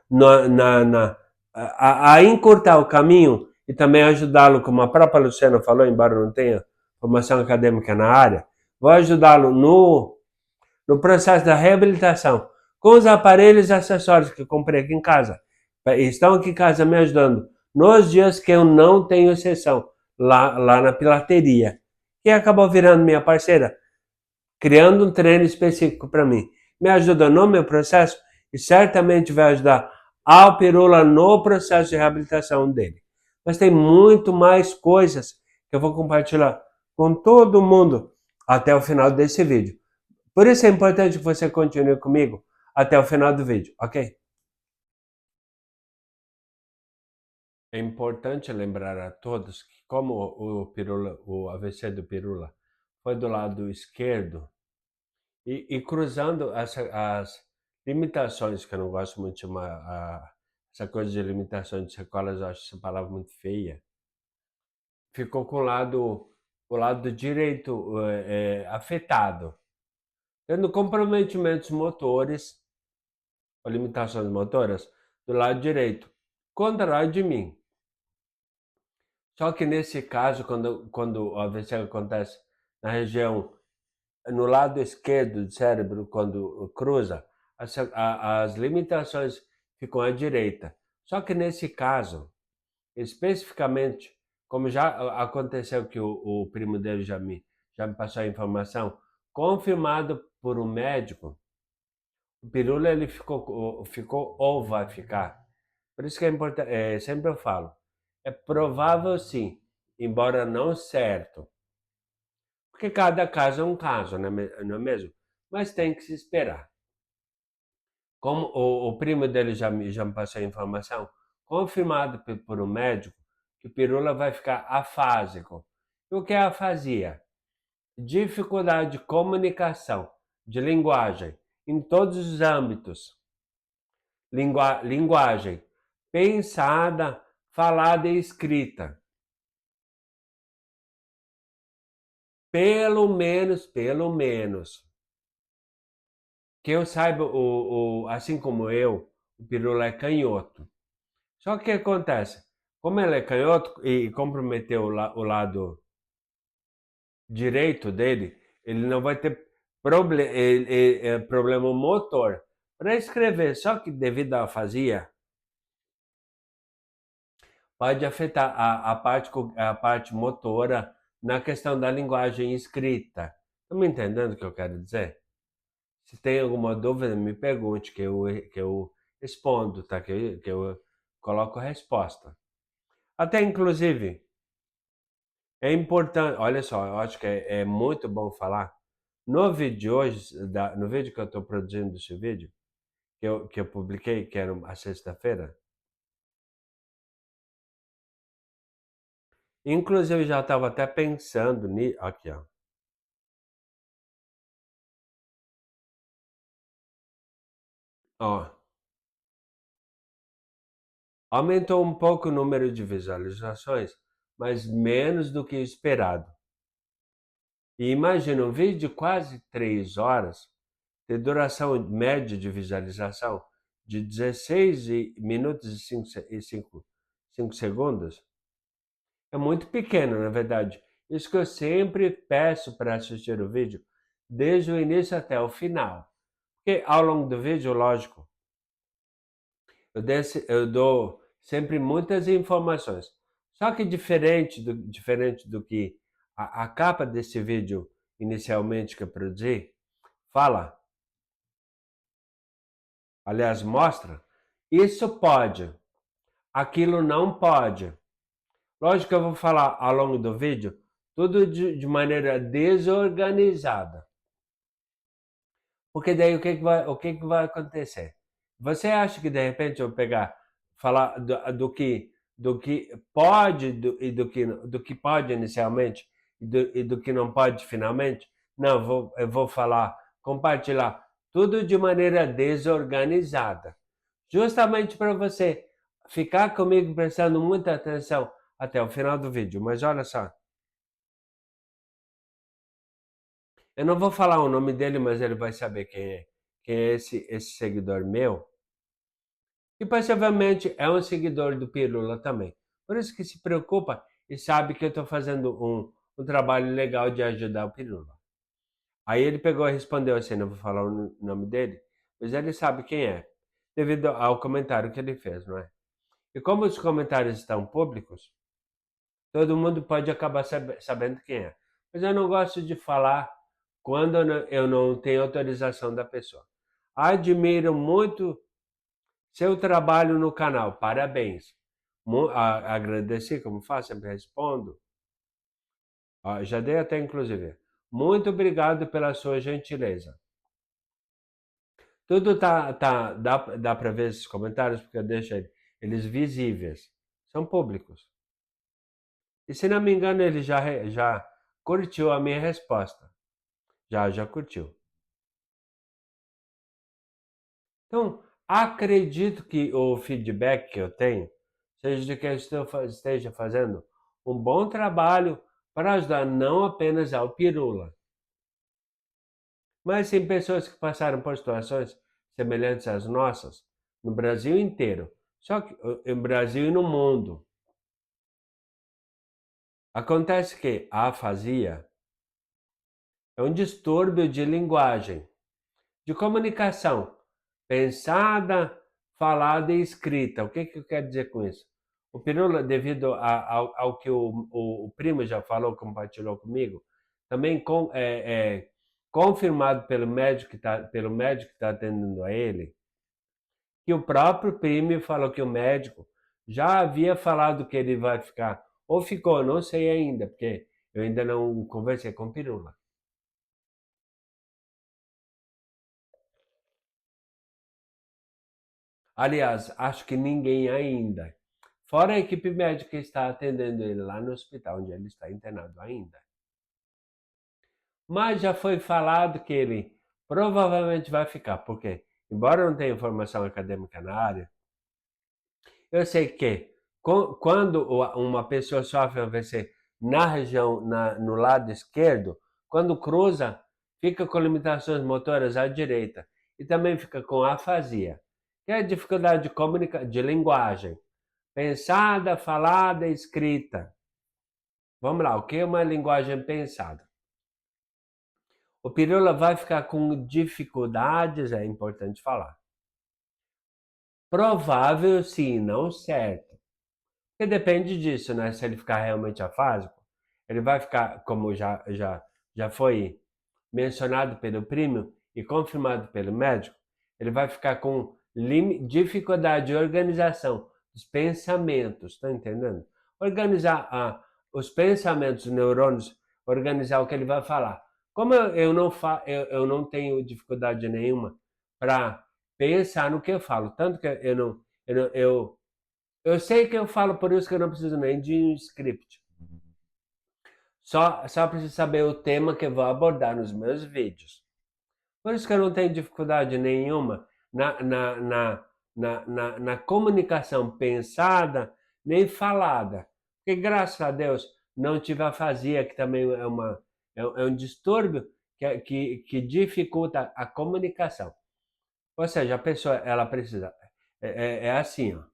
a encurtar o caminho e também ajudá-lo, como a própria Luciana falou, embora não tenha formação acadêmica na área, vou ajudá-lo no processo da reabilitação, com os aparelhos e acessórios que eu comprei aqui em casa. Estão aqui em casa me ajudando nos dias que eu não tenho sessão, lá na pilateria, que acabou virando minha parceira, criando um treino específico para mim. Me ajuda no meu processo e certamente vai ajudar ao pirula no processo de reabilitação dele. Mas tem muito mais coisas que eu vou compartilhar com todo mundo até o final desse vídeo. Por isso é importante que você continue comigo até o final do vídeo, ok? É importante lembrar a todos que como o AVC do pirula foi do lado esquerdo, e cruzando as limitações, que eu não gosto muito de chamar essa coisa de limitações de sequelas, eu acho essa palavra muito feia, ficou com o lado direito afetado, tendo comprometimentos motores ou limitações motoras do lado direito, contrário de mim. Só que nesse caso, quando o AVC acontece na região, no lado esquerdo do cérebro, quando cruza, as limitações ficam à direita. Só que nesse caso, especificamente, como já aconteceu que o primo dele já me passou a informação, confirmado por um médico, o pirula ele ficou ou vai ficar. Por isso que é importante, sempre eu falo, é provável sim, embora não certo. Porque cada caso é um caso, não é mesmo? Mas tem que se esperar. Como o primo dele já me passou a informação, confirmado por um médico, que o pirula vai ficar afásico. E o que é afasia? Dificuldade de comunicação, de linguagem, em todos os âmbitos. Linguagem pensada, falada e escrita. Pelo menos, que eu saiba, assim como eu, o pirula é canhoto. Só que o que acontece? Como ele é canhoto e comprometeu o lado direito dele, ele não vai ter problema motor para escrever. Só que devido à afasia, pode afetar a parte motora na questão da linguagem escrita. Estão me entendendo o que eu quero dizer? Se tem alguma dúvida, me pergunte, que eu respondo, tá? Que eu coloco resposta. Até, inclusive, é importante, olha só, eu acho que é muito bom falar. No vídeo de hoje, no vídeo que eu estou produzindo esse vídeo, que eu publiquei, que era a sexta-feira, inclusive eu já estava até pensando aqui, ó. Ó, aumentou um pouco o número de visualizações, mas menos do que esperado. E imagina um vídeo de quase 3 horas, de duração média de visualização de 16 minutos e 5 segundos. É muito pequeno, na verdade. Isso que eu sempre peço para assistir o vídeo, desde o início até o final. Porque ao longo do vídeo, lógico, eu dou sempre muitas informações. Só que diferente do que a capa desse vídeo inicialmente que eu produzi fala, aliás, mostra, isso pode, aquilo não pode. Lógico que eu vou falar ao longo do vídeo tudo de maneira desorganizada. Porque daí o que que vai acontecer? Você acha que de repente eu pegar, falar do que pode e do que pode inicialmente e do que não pode finalmente? Não, eu vou falar, compartilhar tudo de maneira desorganizada. Justamente para você ficar comigo prestando muita atenção até o final do vídeo. Mas olha só, eu não vou falar o nome dele, mas ele vai saber quem é esse seguidor meu. E possivelmente é um seguidor do Pirula também. Por isso que se preocupa e sabe que eu estou fazendo um trabalho legal de ajudar o Pirula. Aí ele pegou e respondeu assim, não vou falar o nome dele, mas ele sabe quem é, devido ao comentário que ele fez, não é? E como os comentários estão públicos, todo mundo pode acabar sabendo quem é. Mas eu não gosto de falar quando eu não tenho autorização da pessoa. Admiro muito seu trabalho no canal, parabéns. Agradeci, como faço, sempre respondo. Já dei até inclusive. Muito obrigado pela sua gentileza. Tudo dá para ver esses comentários porque eu deixo eles visíveis. São públicos. E se não me engano, ele já curtiu a minha resposta. Já curtiu. Então, acredito que o feedback que eu tenho seja de que eu esteja fazendo um bom trabalho para ajudar não apenas ao Pirula, mas sim pessoas que passaram por situações semelhantes às nossas no Brasil inteiro, só que no Brasil e no mundo. Acontece que a afasia é um distúrbio de linguagem, de comunicação, pensada, falada e escrita. O que eu quero dizer com isso? O Pirula, devido ao que o primo já falou, compartilhou comigo, também confirmado pelo médico que está atendendo a ele, que o próprio primo falou que o médico já havia falado que ele vai ficar, ou ficou, não sei ainda, porque eu ainda não conversei com o Pirula. Aliás, acho que ninguém ainda. Fora a equipe médica que está atendendo ele lá no hospital, onde ele está internado ainda. Mas já foi falado que ele provavelmente vai ficar, porque, embora eu não tenha informação acadêmica na área, eu sei que quando uma pessoa sofre um AVC na região, no lado esquerdo, quando cruza, fica com limitações motoras à direita e também fica com afasia, que é a dificuldade de linguagem, pensada, falada e escrita. Vamos lá, o que é uma linguagem pensada? O Pirula vai ficar com dificuldades, é importante falar. Provável sim, não certo. Porque depende disso, né? Se ele ficar realmente afásico, ele vai ficar, como já foi mencionado pelo primo e confirmado pelo médico, ele vai ficar com dificuldade de organização dos pensamentos, tá entendendo? Organizar os pensamentos, os neurônios, organizar o que ele vai falar. Como eu não tenho dificuldade nenhuma para pensar no que eu falo, tanto que eu sei que eu falo, por isso que eu não preciso nem de um script. Só preciso saber o tema que eu vou abordar nos meus vídeos. Por isso que eu não tenho dificuldade nenhuma na comunicação pensada nem falada. Porque, graças a Deus, não tive afasia, que também é um distúrbio que dificulta a comunicação. Ou seja, a pessoa ela precisa. É assim, ó.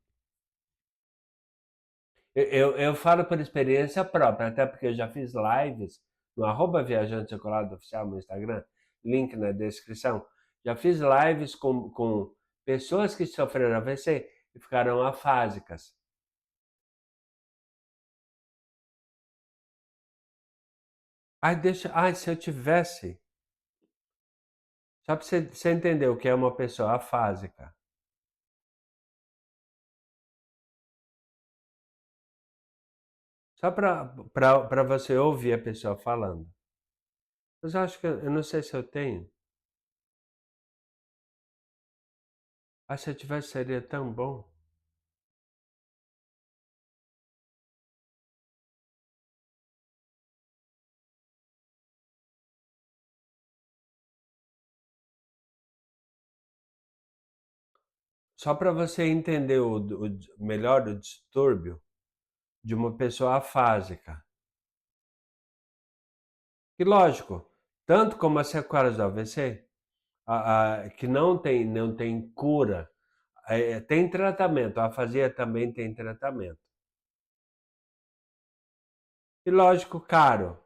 Eu falo por experiência própria, até porque eu já fiz lives no @viajante chocolate oficial no Instagram, link na descrição. Já fiz lives com pessoas que sofreram AVC e ficaram afásicas. Se eu tivesse, só para você entender o que é uma pessoa afásica. Só para você ouvir a pessoa falando. Mas eu acho que eu não sei se eu tenho. Se eu tivesse seria tão bom. Só para você entender melhor o distúrbio de uma pessoa afásica. E lógico, tanto como as sequelas do AVC, que não tem cura, tem tratamento, a afasia também tem tratamento. E lógico, caro.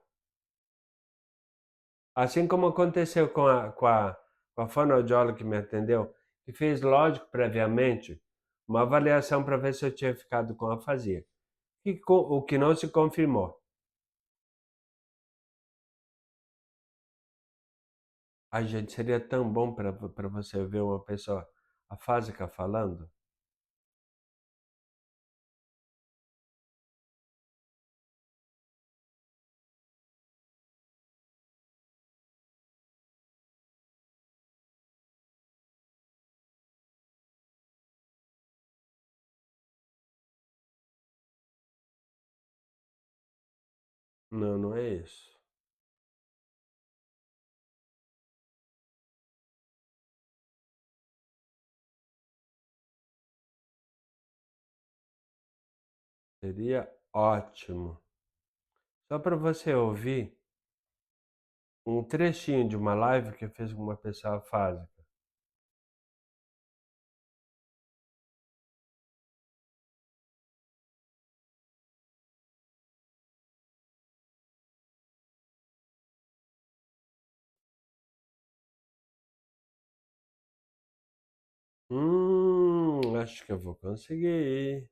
Assim como aconteceu com a fonoaudióloga que me atendeu, que fez, lógico, previamente, uma avaliação para ver se eu tinha ficado com afasia. O que não se confirmou. Ai, gente, seria tão bom para você ver uma pessoa afásica falando. Não, não é isso. Seria ótimo. Só para você ouvir um trechinho de uma live que eu fiz com uma pessoa afásica. Acho que eu vou conseguir.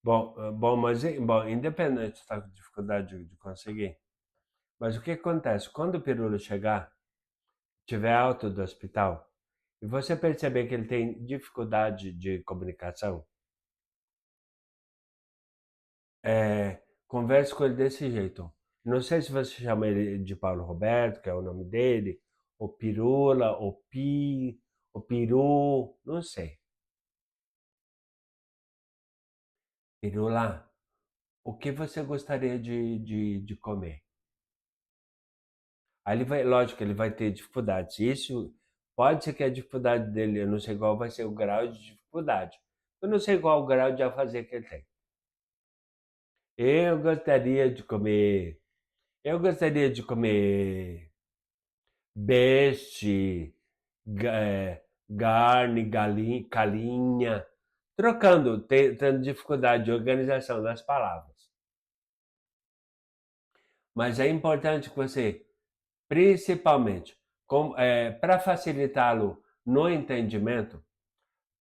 Bom, independente se tá com dificuldade de conseguir. Mas o que acontece? Quando o Pirula chegar, tiver alto do hospital, e você perceber que ele tem dificuldade de comunicação, converse com ele desse jeito. Não sei se você chama ele de Paulo Roberto, que é o nome dele, ou Pirula, ou Pi, ou Peru, não sei. Pirula, o que você gostaria de comer? Aí ele vai, lógico, ele vai ter dificuldades. Isso pode ser que a dificuldade dele, eu não sei qual vai ser o grau de dificuldade. Eu não sei qual o grau de afasia que ele tem. Eu gostaria de comer. Eu gostaria de comer peixe, carne, galinha, galinha, trocando, tendo dificuldade de organização das palavras. Mas é importante que você, principalmente, para facilitá-lo no entendimento,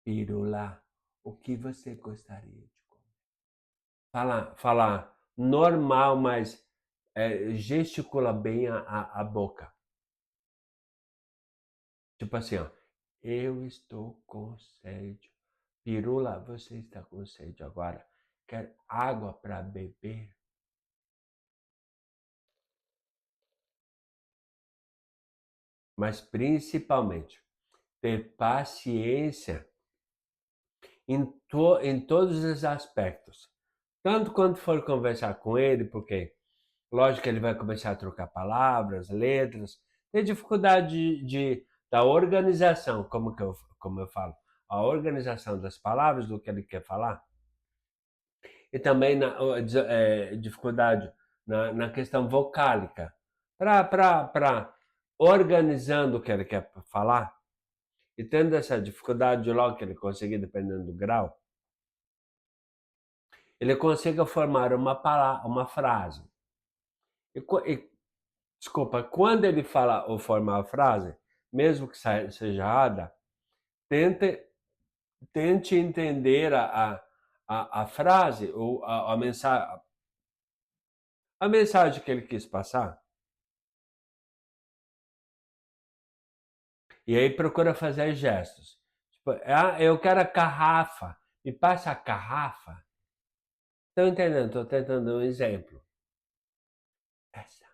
Pirula, o que você gostaria de comer? Falar normal, mas gesticula bem a boca. Tipo assim, ó, eu estou com sede. Pirula, você está com sede agora? Quer água para beber? Mas principalmente, ter paciência em todos os aspectos. Tanto quando for conversar com ele, porque lógico que ele vai começar a trocar palavras, letras, tem dificuldade da organização, como eu falo, a organização das palavras, do que ele quer falar, e também dificuldade na questão vocálica, para organizando o que ele quer falar, e tendo essa dificuldade logo que ele conseguir, dependendo do grau, ele consiga formar uma frase. E, desculpa, quando ele fala ou formar a frase, mesmo que seja errada, tente, tente entender a frase ou a mensagem que ele quis passar. E aí procura fazer gestos. Tipo, eu quero a garrafa. Me passa a garrafa. Estão entendendo? Estou tentando um exemplo. Essa.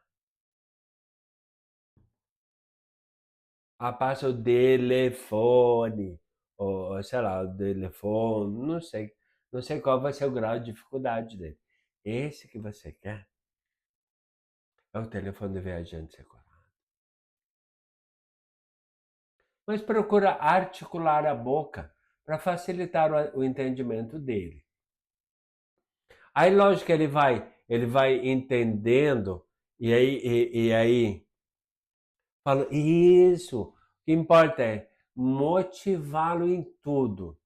Passa o telefone. Ou sei lá, o telefone. Não sei. Não sei qual vai ser o grau de dificuldade dele. Esse que você quer é o telefone do viajante separado. Mas procura articular a boca para facilitar o entendimento dele. Aí, lógico que ele vai entendendo e aí fala, isso, o que importa é motivá-lo em tudo,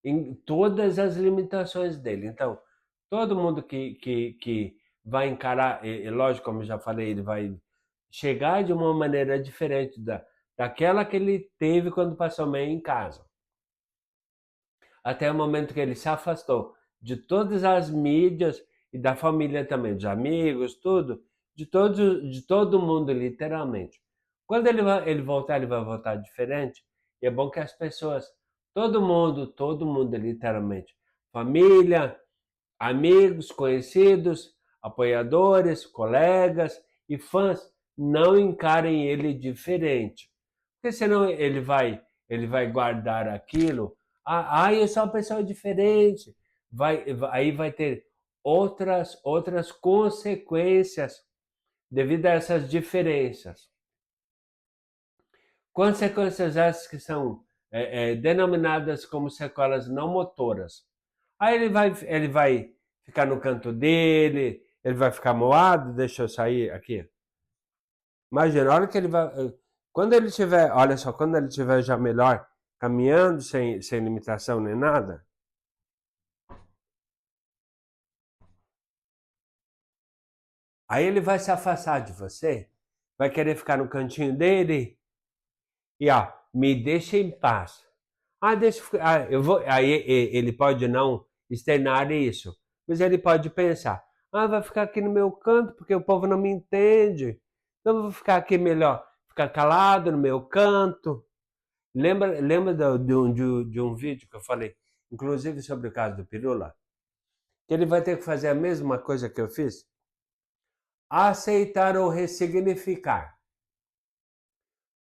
em todas as limitações dele. Então, todo mundo que vai encarar, lógico, como eu já falei, ele vai chegar de uma maneira diferente daquela que ele teve quando passou meio em casa. Até o momento que ele se afastou de todas as mídias e da família também, dos amigos, tudo, de todo mundo, literalmente. Quando ele vai voltar diferente, e é bom que as pessoas, todo mundo, literalmente, família, amigos, conhecidos, apoiadores, colegas e fãs, não encarem ele diferente. Porque senão ele vai guardar aquilo. Eu sou uma pessoa diferente. Aí vai ter outras consequências devido a essas diferenças. Consequências essas que são denominadas como sequelas não motoras. Aí ele vai ficar no canto dele, ele vai ficar moado, deixa eu sair aqui. Imagina, a hora que ele vai. Quando ele tiver, olha só, quando ele tiver já melhor, caminhando, sem limitação nem nada, aí ele vai se afastar de você, vai querer ficar no cantinho dele e ó, me deixa em paz. Eu vou. Aí ele pode não externar isso, mas ele pode pensar: vai ficar aqui no meu canto porque o povo não me entende. Então eu vou ficar aqui melhor, ficar calado no meu canto. Lembra de um vídeo que eu falei, inclusive sobre o caso do Pirula? Que ele vai ter que fazer a mesma coisa que eu fiz? Aceitar ou ressignificar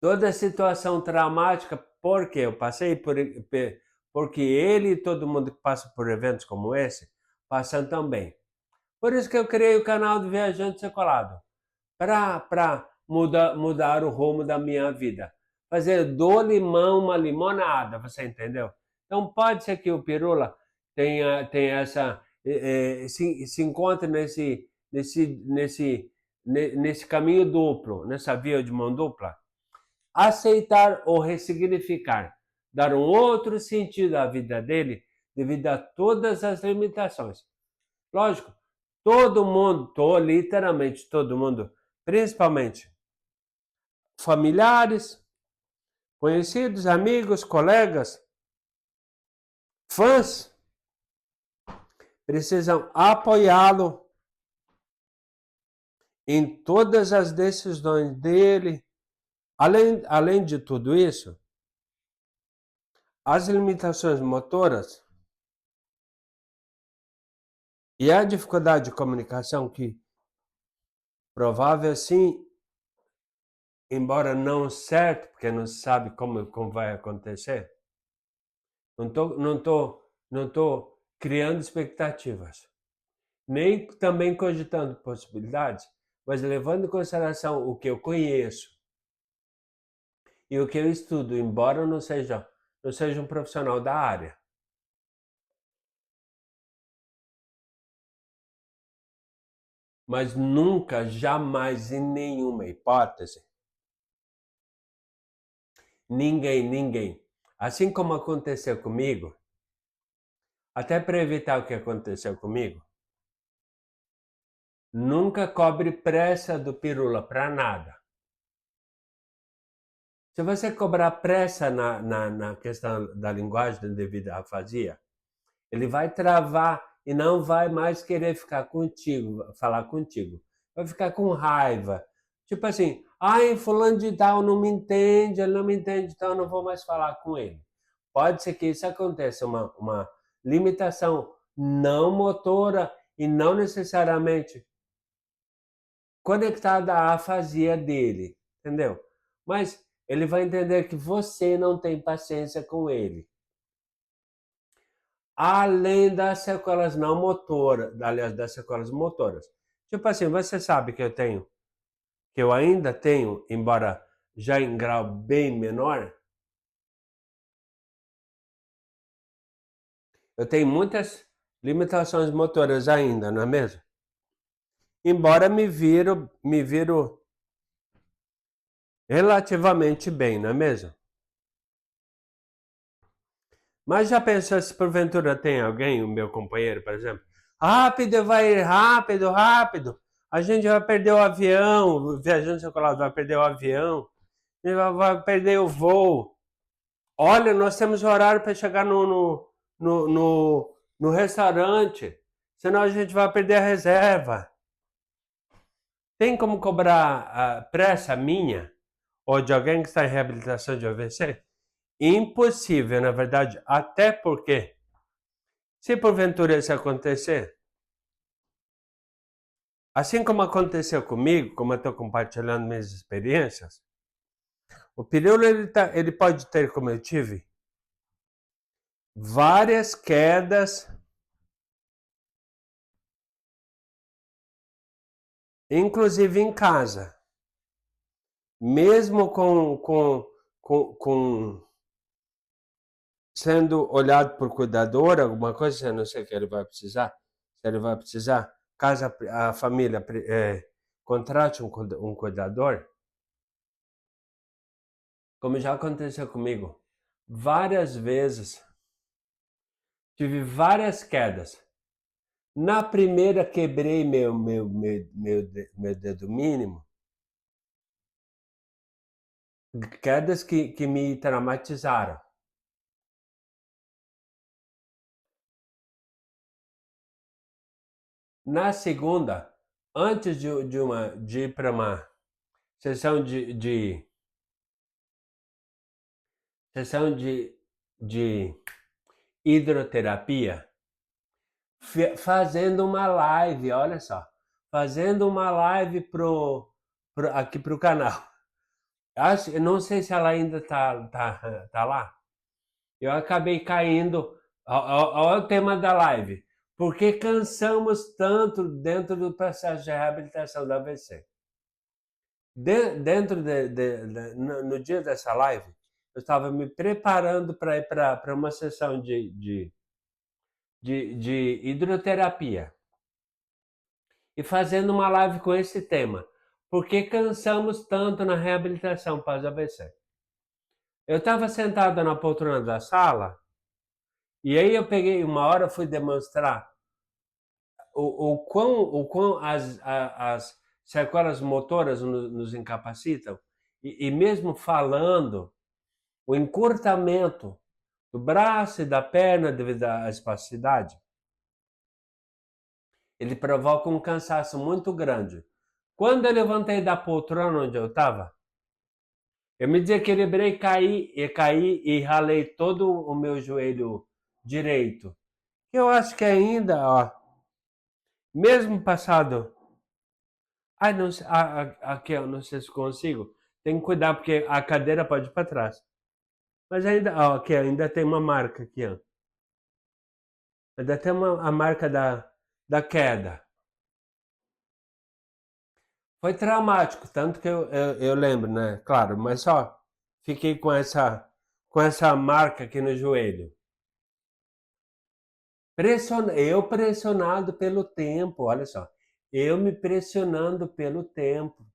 toda a situação traumática, porque eu passei porque ele e todo mundo que passa por eventos como esse passam também. Por isso que eu criei o canal do Viajante Secolado, para mudar o rumo da minha vida. Fazer do limão uma limonada, você entendeu? Então pode ser que o Pirula tenha essa se encontre nesse caminho duplo, nessa via de mão dupla, aceitar ou ressignificar, dar um outro sentido à vida dele devido a todas as limitações. Lógico, todo mundo, literalmente todo mundo, principalmente familiares, conhecidos, amigos, colegas, fãs, precisam apoiá-lo em todas as decisões dele. Além de tudo isso, as limitações motoras e a dificuldade de comunicação, que provável sim, embora não certo, porque não se sabe como vai acontecer, não tô criando expectativas, nem também cogitando possibilidades, mas levando em consideração o que eu conheço e o que eu estudo, embora eu não seja um profissional da área. Mas nunca, jamais, em nenhuma hipótese, ninguém, assim como aconteceu comigo, até para evitar o que aconteceu comigo, nunca cobre pressa do pirula para nada. Se você cobrar pressa na questão da linguagem devido à afasia, ele vai travar e não vai mais querer ficar contigo, falar contigo. Vai ficar com raiva. Tipo assim, ai, fulano de tal não me entende, ele não me entende, então eu não vou mais falar com ele. Pode ser que isso aconteça, uma limitação não motora e não necessariamente conectada à afasia dele, entendeu? Mas ele vai entender que você não tem paciência com ele. Além das sequelas não motoras, aliás, das sequelas motoras. Tipo assim, você sabe que eu ainda tenho, embora já em grau bem menor, eu tenho muitas limitações motoras ainda, não é mesmo? Embora me viro relativamente bem, não é mesmo? Mas já pensou se porventura tem alguém, o meu companheiro, por exemplo, rápido, vai rápido, rápido, a gente vai perder o avião, o viajante circular vai perder o avião, vai perder o voo. Olha, nós temos horário para chegar no restaurante, senão a gente vai perder a reserva. Tem como cobrar a pressa minha ou de alguém que está em reabilitação de AVC? Impossível, na verdade, até porque, se porventura isso acontecer, assim como aconteceu comigo, como eu estou compartilhando minhas experiências, o Pirula ele pode ter, como eu tive, várias quedas, inclusive em casa, mesmo com sendo olhado por cuidador, alguma coisa, eu não sei o que ele vai precisar, se ele vai precisar, caso a família contrate um cuidador, como já aconteceu comigo, várias vezes, tive várias quedas. Na primeira quebrei meu dedo mínimo, quedas que me traumatizaram. Na segunda, antes de ir para uma sessão de hidroterapia, fazendo uma live, olha só, fazendo uma live aqui pro canal. Eu não sei se ela ainda tá lá. Eu acabei caindo ao tema da live. Por que cansamos tanto dentro do processo de reabilitação da AVC? Dentro no dia dessa live, eu estava me preparando para ir para uma sessão de hidroterapia e fazendo uma live com esse tema. Por que cansamos tanto na reabilitação pós-AVC? Eu estava sentado na poltrona da sala, e aí eu peguei, uma hora fui demonstrar o quão as sequelas motoras nos incapacitam, e mesmo falando, o encurtamento do braço e da perna devido à espasticidade, ele provoca um cansaço muito grande. Quando eu levantei da poltrona onde eu estava, eu me desequilibrei, caí e ralei todo o meu joelho direito. Eu acho que ainda, ó, mesmo passado. Ai, não, aqui, eu não sei se consigo. Tem que cuidar porque a cadeira pode ir para trás. Mas ainda, ó, aqui, ainda tem uma marca aqui, ó. Ainda tem a marca da queda. Foi traumático, tanto que eu lembro, né? Claro, mas só fiquei com essa marca aqui no joelho. Eu pressionado pelo tempo, olha só. Eu me pressionando pelo tempo.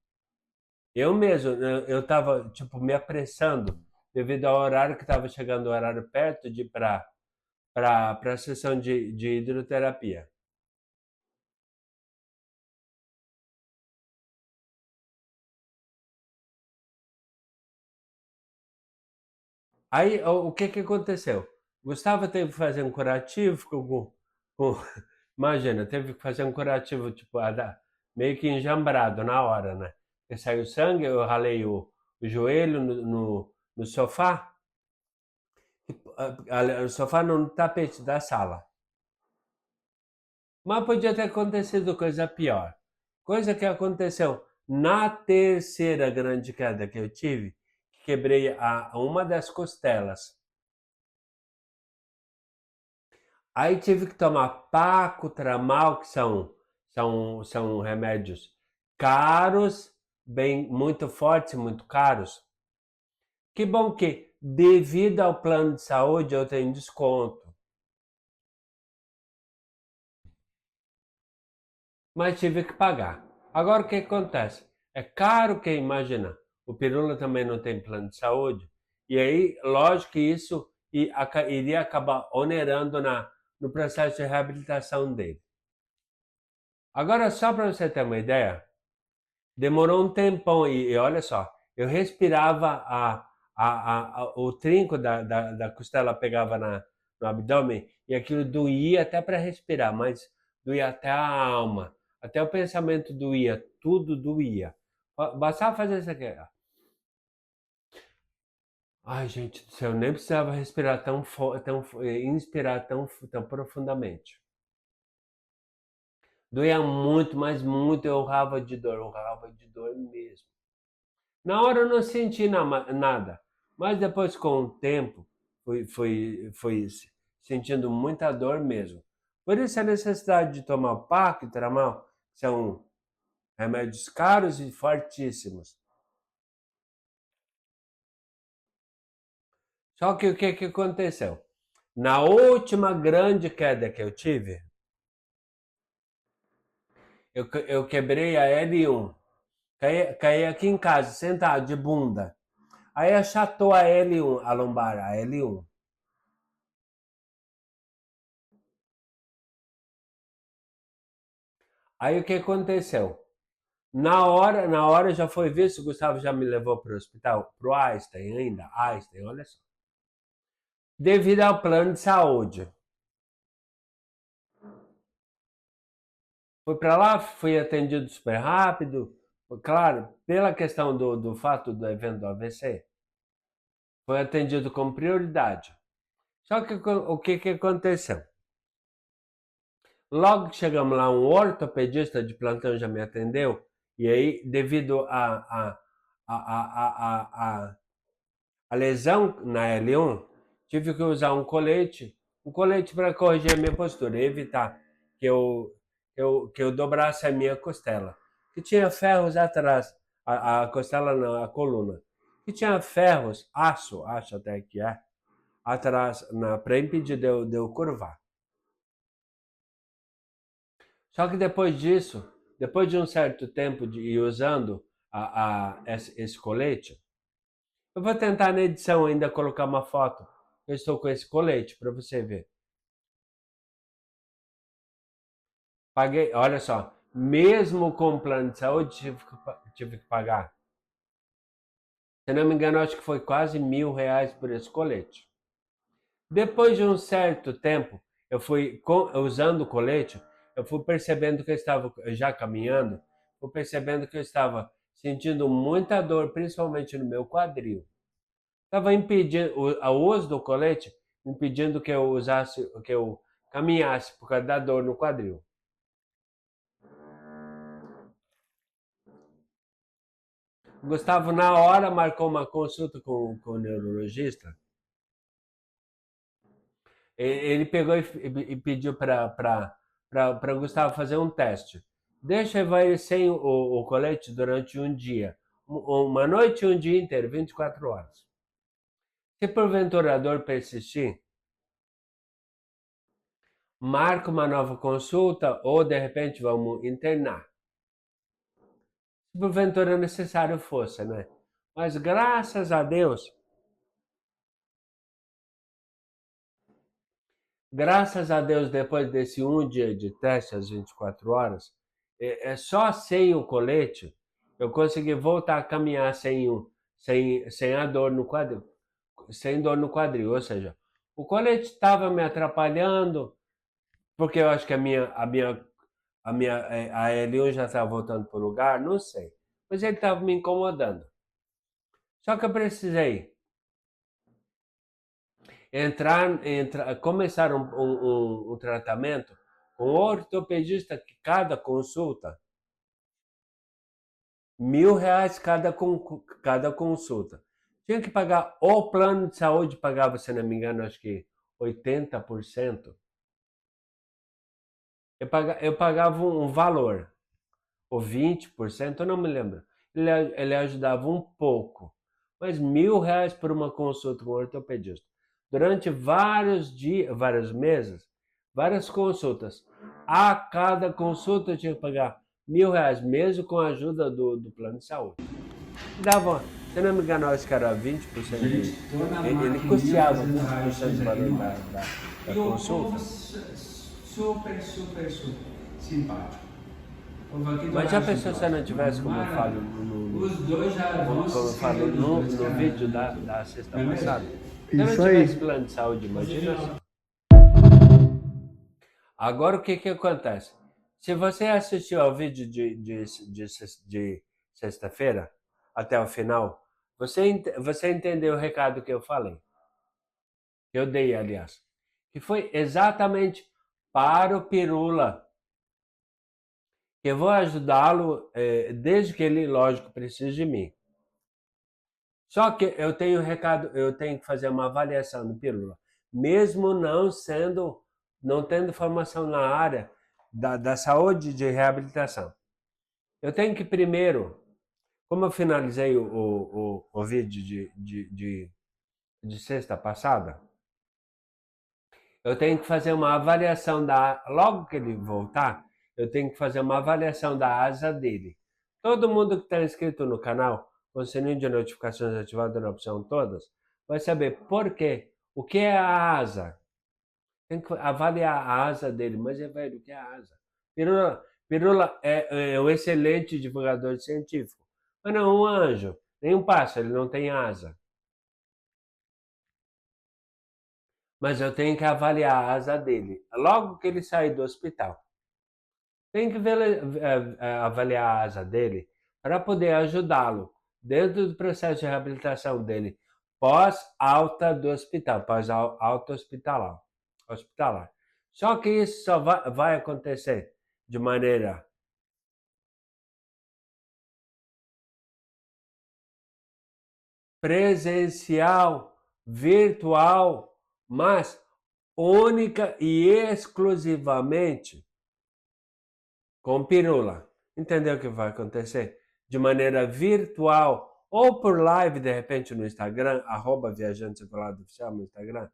Eu mesmo, eu tava, tipo, me apressando devido ao horário que estava chegando o horário perto de ir para a sessão de hidroterapia. Aí, o que que aconteceu? Gustavo teve que fazer um curativo com imagina, teve que fazer um curativo, tipo, meio que enjambrado na hora, né? Porque saiu sangue, eu ralei o joelho no sofá, no sofá no tapete da sala. Mas podia ter acontecido coisa pior. Coisa que aconteceu na terceira grande queda que eu tive, que quebrei uma das costelas. Aí tive que tomar Paco, Tramal, que são remédios caros, bem, muito fortes, muito caros. Que bom que, devido ao plano de saúde, eu tenho desconto. Mas tive que pagar. Agora o que acontece? É caro que imagina. O Pirula também não tem plano de saúde. E aí, lógico que isso iria acabar onerando no processo de reabilitação dele. Agora, só para você ter uma ideia, demorou um tempão e olha só, eu respirava, o trinco da costela pegava no abdômen e aquilo doía até para respirar, mas doía até a alma, até o pensamento doía, tudo doía. Bastava fazer isso aqui. Ai, gente do céu, nem precisava respirar inspirar tão profundamente. Doía muito, mas muito, eu urrava de dor mesmo. Na hora eu não senti nada, mas depois, com o tempo, fui sentindo muita dor mesmo. Por isso a necessidade de tomar Paco e Tramal, que são remédios caros e fortíssimos. Só que o que, que aconteceu? Na última grande queda que eu tive, eu quebrei a L1. Caí aqui em casa, sentado de bunda. Aí achatou a L1, a lombar, a L1. Aí o que aconteceu? Na hora já foi visto, o Gustavo já me levou para o hospital, para o Einstein ainda, Einstein, olha só. Devido ao plano de saúde. Fui para lá, fui atendido super rápido, claro, pela questão do fato do evento do AVC, foi atendido com prioridade. Só que o que, que aconteceu? Logo que chegamos lá, um ortopedista de plantão já me atendeu, e aí, devido a lesão na L1, tive que usar um colete para corrigir a minha postura, evitar que eu dobrasse a minha costela. Que tinha ferros atrás, a costela não, a coluna. Que tinha ferros, acho até que é, atrás, para impedir de eu curvar. Só que depois disso, depois de um certo tempo de ir usando esse colete, Eu vou tentar na edição ainda colocar uma foto. Eu estou com esse colete para você ver. Paguei, olha só, mesmo com plano de saúde, tive que pagar. Se não me engano, acho que foi quase R$ 1.000 por esse colete. Depois de um certo tempo, eu fui usando o colete, eu fui percebendo que eu estava já caminhando, fui percebendo que eu estava sentindo muita dor, principalmente no meu quadril. Estava impedindo o uso do colete, impedindo que eu usasse, que eu caminhasse por causa da dor no quadril. Gustavo, na hora, marcou uma consulta com o neurologista. Ele pegou e pediu para o Gustavo fazer um teste. Deixa ele sem o colete durante um dia. Uma noite e um dia inteiro, 24 horas. Se porventura a dor persistir, marca uma nova consulta ou de repente vamos internar. Se porventura necessário fosse, né? Mas graças a Deus, depois desse um dia de teste às 24 horas, só sem o colete, eu consegui voltar a caminhar sem a dor no quadril, sem dor no quadril, ou seja, o colete estava me atrapalhando, porque eu acho que a L1 já estava voltando para o lugar, não sei, mas ele estava me incomodando. Só que eu precisei começar um tratamento com o ortopedista, que cada consulta, R$ 1.000 cada consulta. Tinha que pagar, o plano de saúde pagava, se não me engano, acho que 80%. Eu pagava um valor, ou 20%, eu não me lembro. Ele ajudava um pouco, mas R$ 1.000 por uma consulta com o ortopedista. Durante vários dias, vários meses, várias consultas. A cada consulta eu tinha que pagar R$ 1.000, mesmo com a ajuda do plano de saúde. Dava, se não me engano, acho que era 20%. Ele custeava 20% do valor da consulta.
Super simpático.
Mas já pensou se eu não tivesse, como eu falo no vídeo da sexta passada? Se eu não tivesse plano de saúde, imagina só. Agora o que acontece? Se você assistiu ao vídeo de sexta-feira, até o final, você entendeu o recado que eu falei. Que eu dei, aliás. Que foi exatamente para o Pirula. Eu vou ajudá-lo desde que ele, lógico, precise de mim. Só que eu tenho que fazer uma avaliação do Pirula, mesmo não tendo formação na área da saúde de reabilitação. Eu tenho que primeiro, como eu finalizei o vídeo de sexta passada, eu tenho que fazer uma avaliação logo que ele voltar, eu tenho que fazer uma avaliação da asa dele. Todo mundo que está inscrito no canal, com o sininho de notificações ativado na opção todas, vai saber por quê. O que é a asa? Tem que avaliar a asa dele, mas velho, o que é a asa? Pirula é um excelente divulgador científico, mas não é um anjo, nem um pássaro, ele não tem asa. Mas eu tenho que avaliar a asa dele, logo que ele sair do hospital. Tem que avaliar a asa dele para poder ajudá-lo dentro do processo de reabilitação dele, pós-alta do hospital, pós-alta hospitalar. Só que isso só vai acontecer de maneira presencial, virtual, mas única e exclusivamente com Pirula. Entendeu o que vai acontecer? De maneira virtual ou por live, de repente, no Instagram, @viajantesecolado_oficial no Instagram,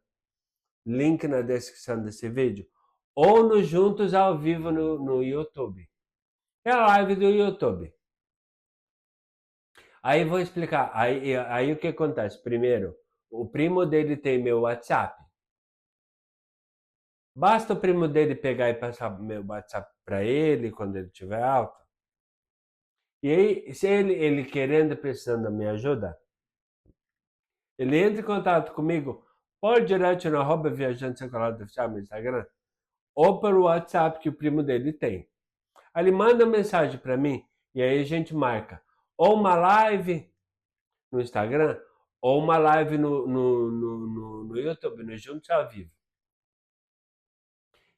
link na descrição desse vídeo, ou no Juntos ao Vivo no YouTube. É a live do YouTube. Aí vou explicar. Aí o que acontece? Primeiro, o primo dele tem meu WhatsApp. Basta o primo dele pegar e passar meu WhatsApp para ele quando ele tiver alta. E aí, se ele querendo, precisando da minha ajuda, ele entra em contato comigo, pode direto no @viajante secolado oficial no Instagram, ou pelo WhatsApp que o primo dele tem. Aí ele manda mensagem para mim, e aí a gente marca ou uma live no Instagram, ou uma live no YouTube, no Juntos ao Vivo.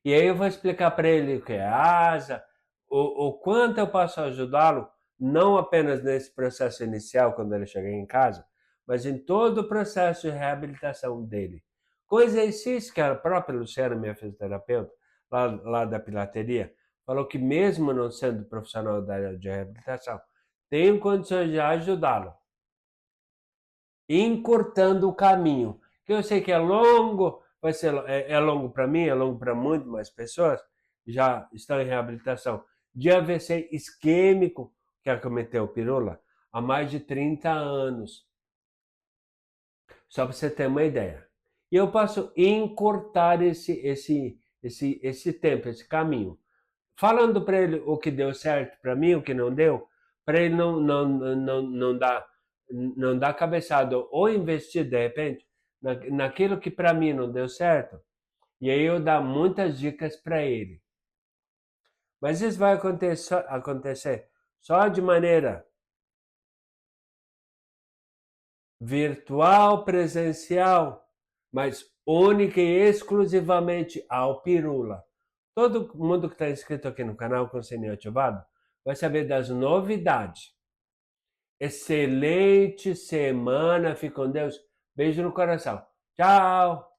E aí eu vou explicar para ele o que é asa, o quanto eu posso ajudá-lo, não apenas nesse processo inicial, quando ele chegar em casa, mas em todo o processo de reabilitação dele. Com exercício que a própria Luciana, minha fisioterapeuta, lá da Pilateria, falou que mesmo não sendo profissional da área de reabilitação, tenho condições de ajudá-lo, encurtando o caminho, que eu sei que é longo, vai ser é longo para mim, é longo para muito mais pessoas, já estão em reabilitação de AVC isquêmico, que acometeu o Pirula, há mais de 30 anos. Só para você ter uma ideia. E eu posso encurtar esse tempo, esse caminho. Falando para ele o que deu certo para mim, o que não deu, para ele não dar cabeçada ou investir de repente naquilo que para mim não deu certo, e aí eu dar muitas dicas para ele. Mas isso vai acontecer só de maneira virtual, presencial, mas única e exclusivamente ao Pirula. Todo mundo que está inscrito aqui no canal com o sininho ativado vai saber das novidades. Excelente semana, fique com Deus. Beijo no coração. Tchau!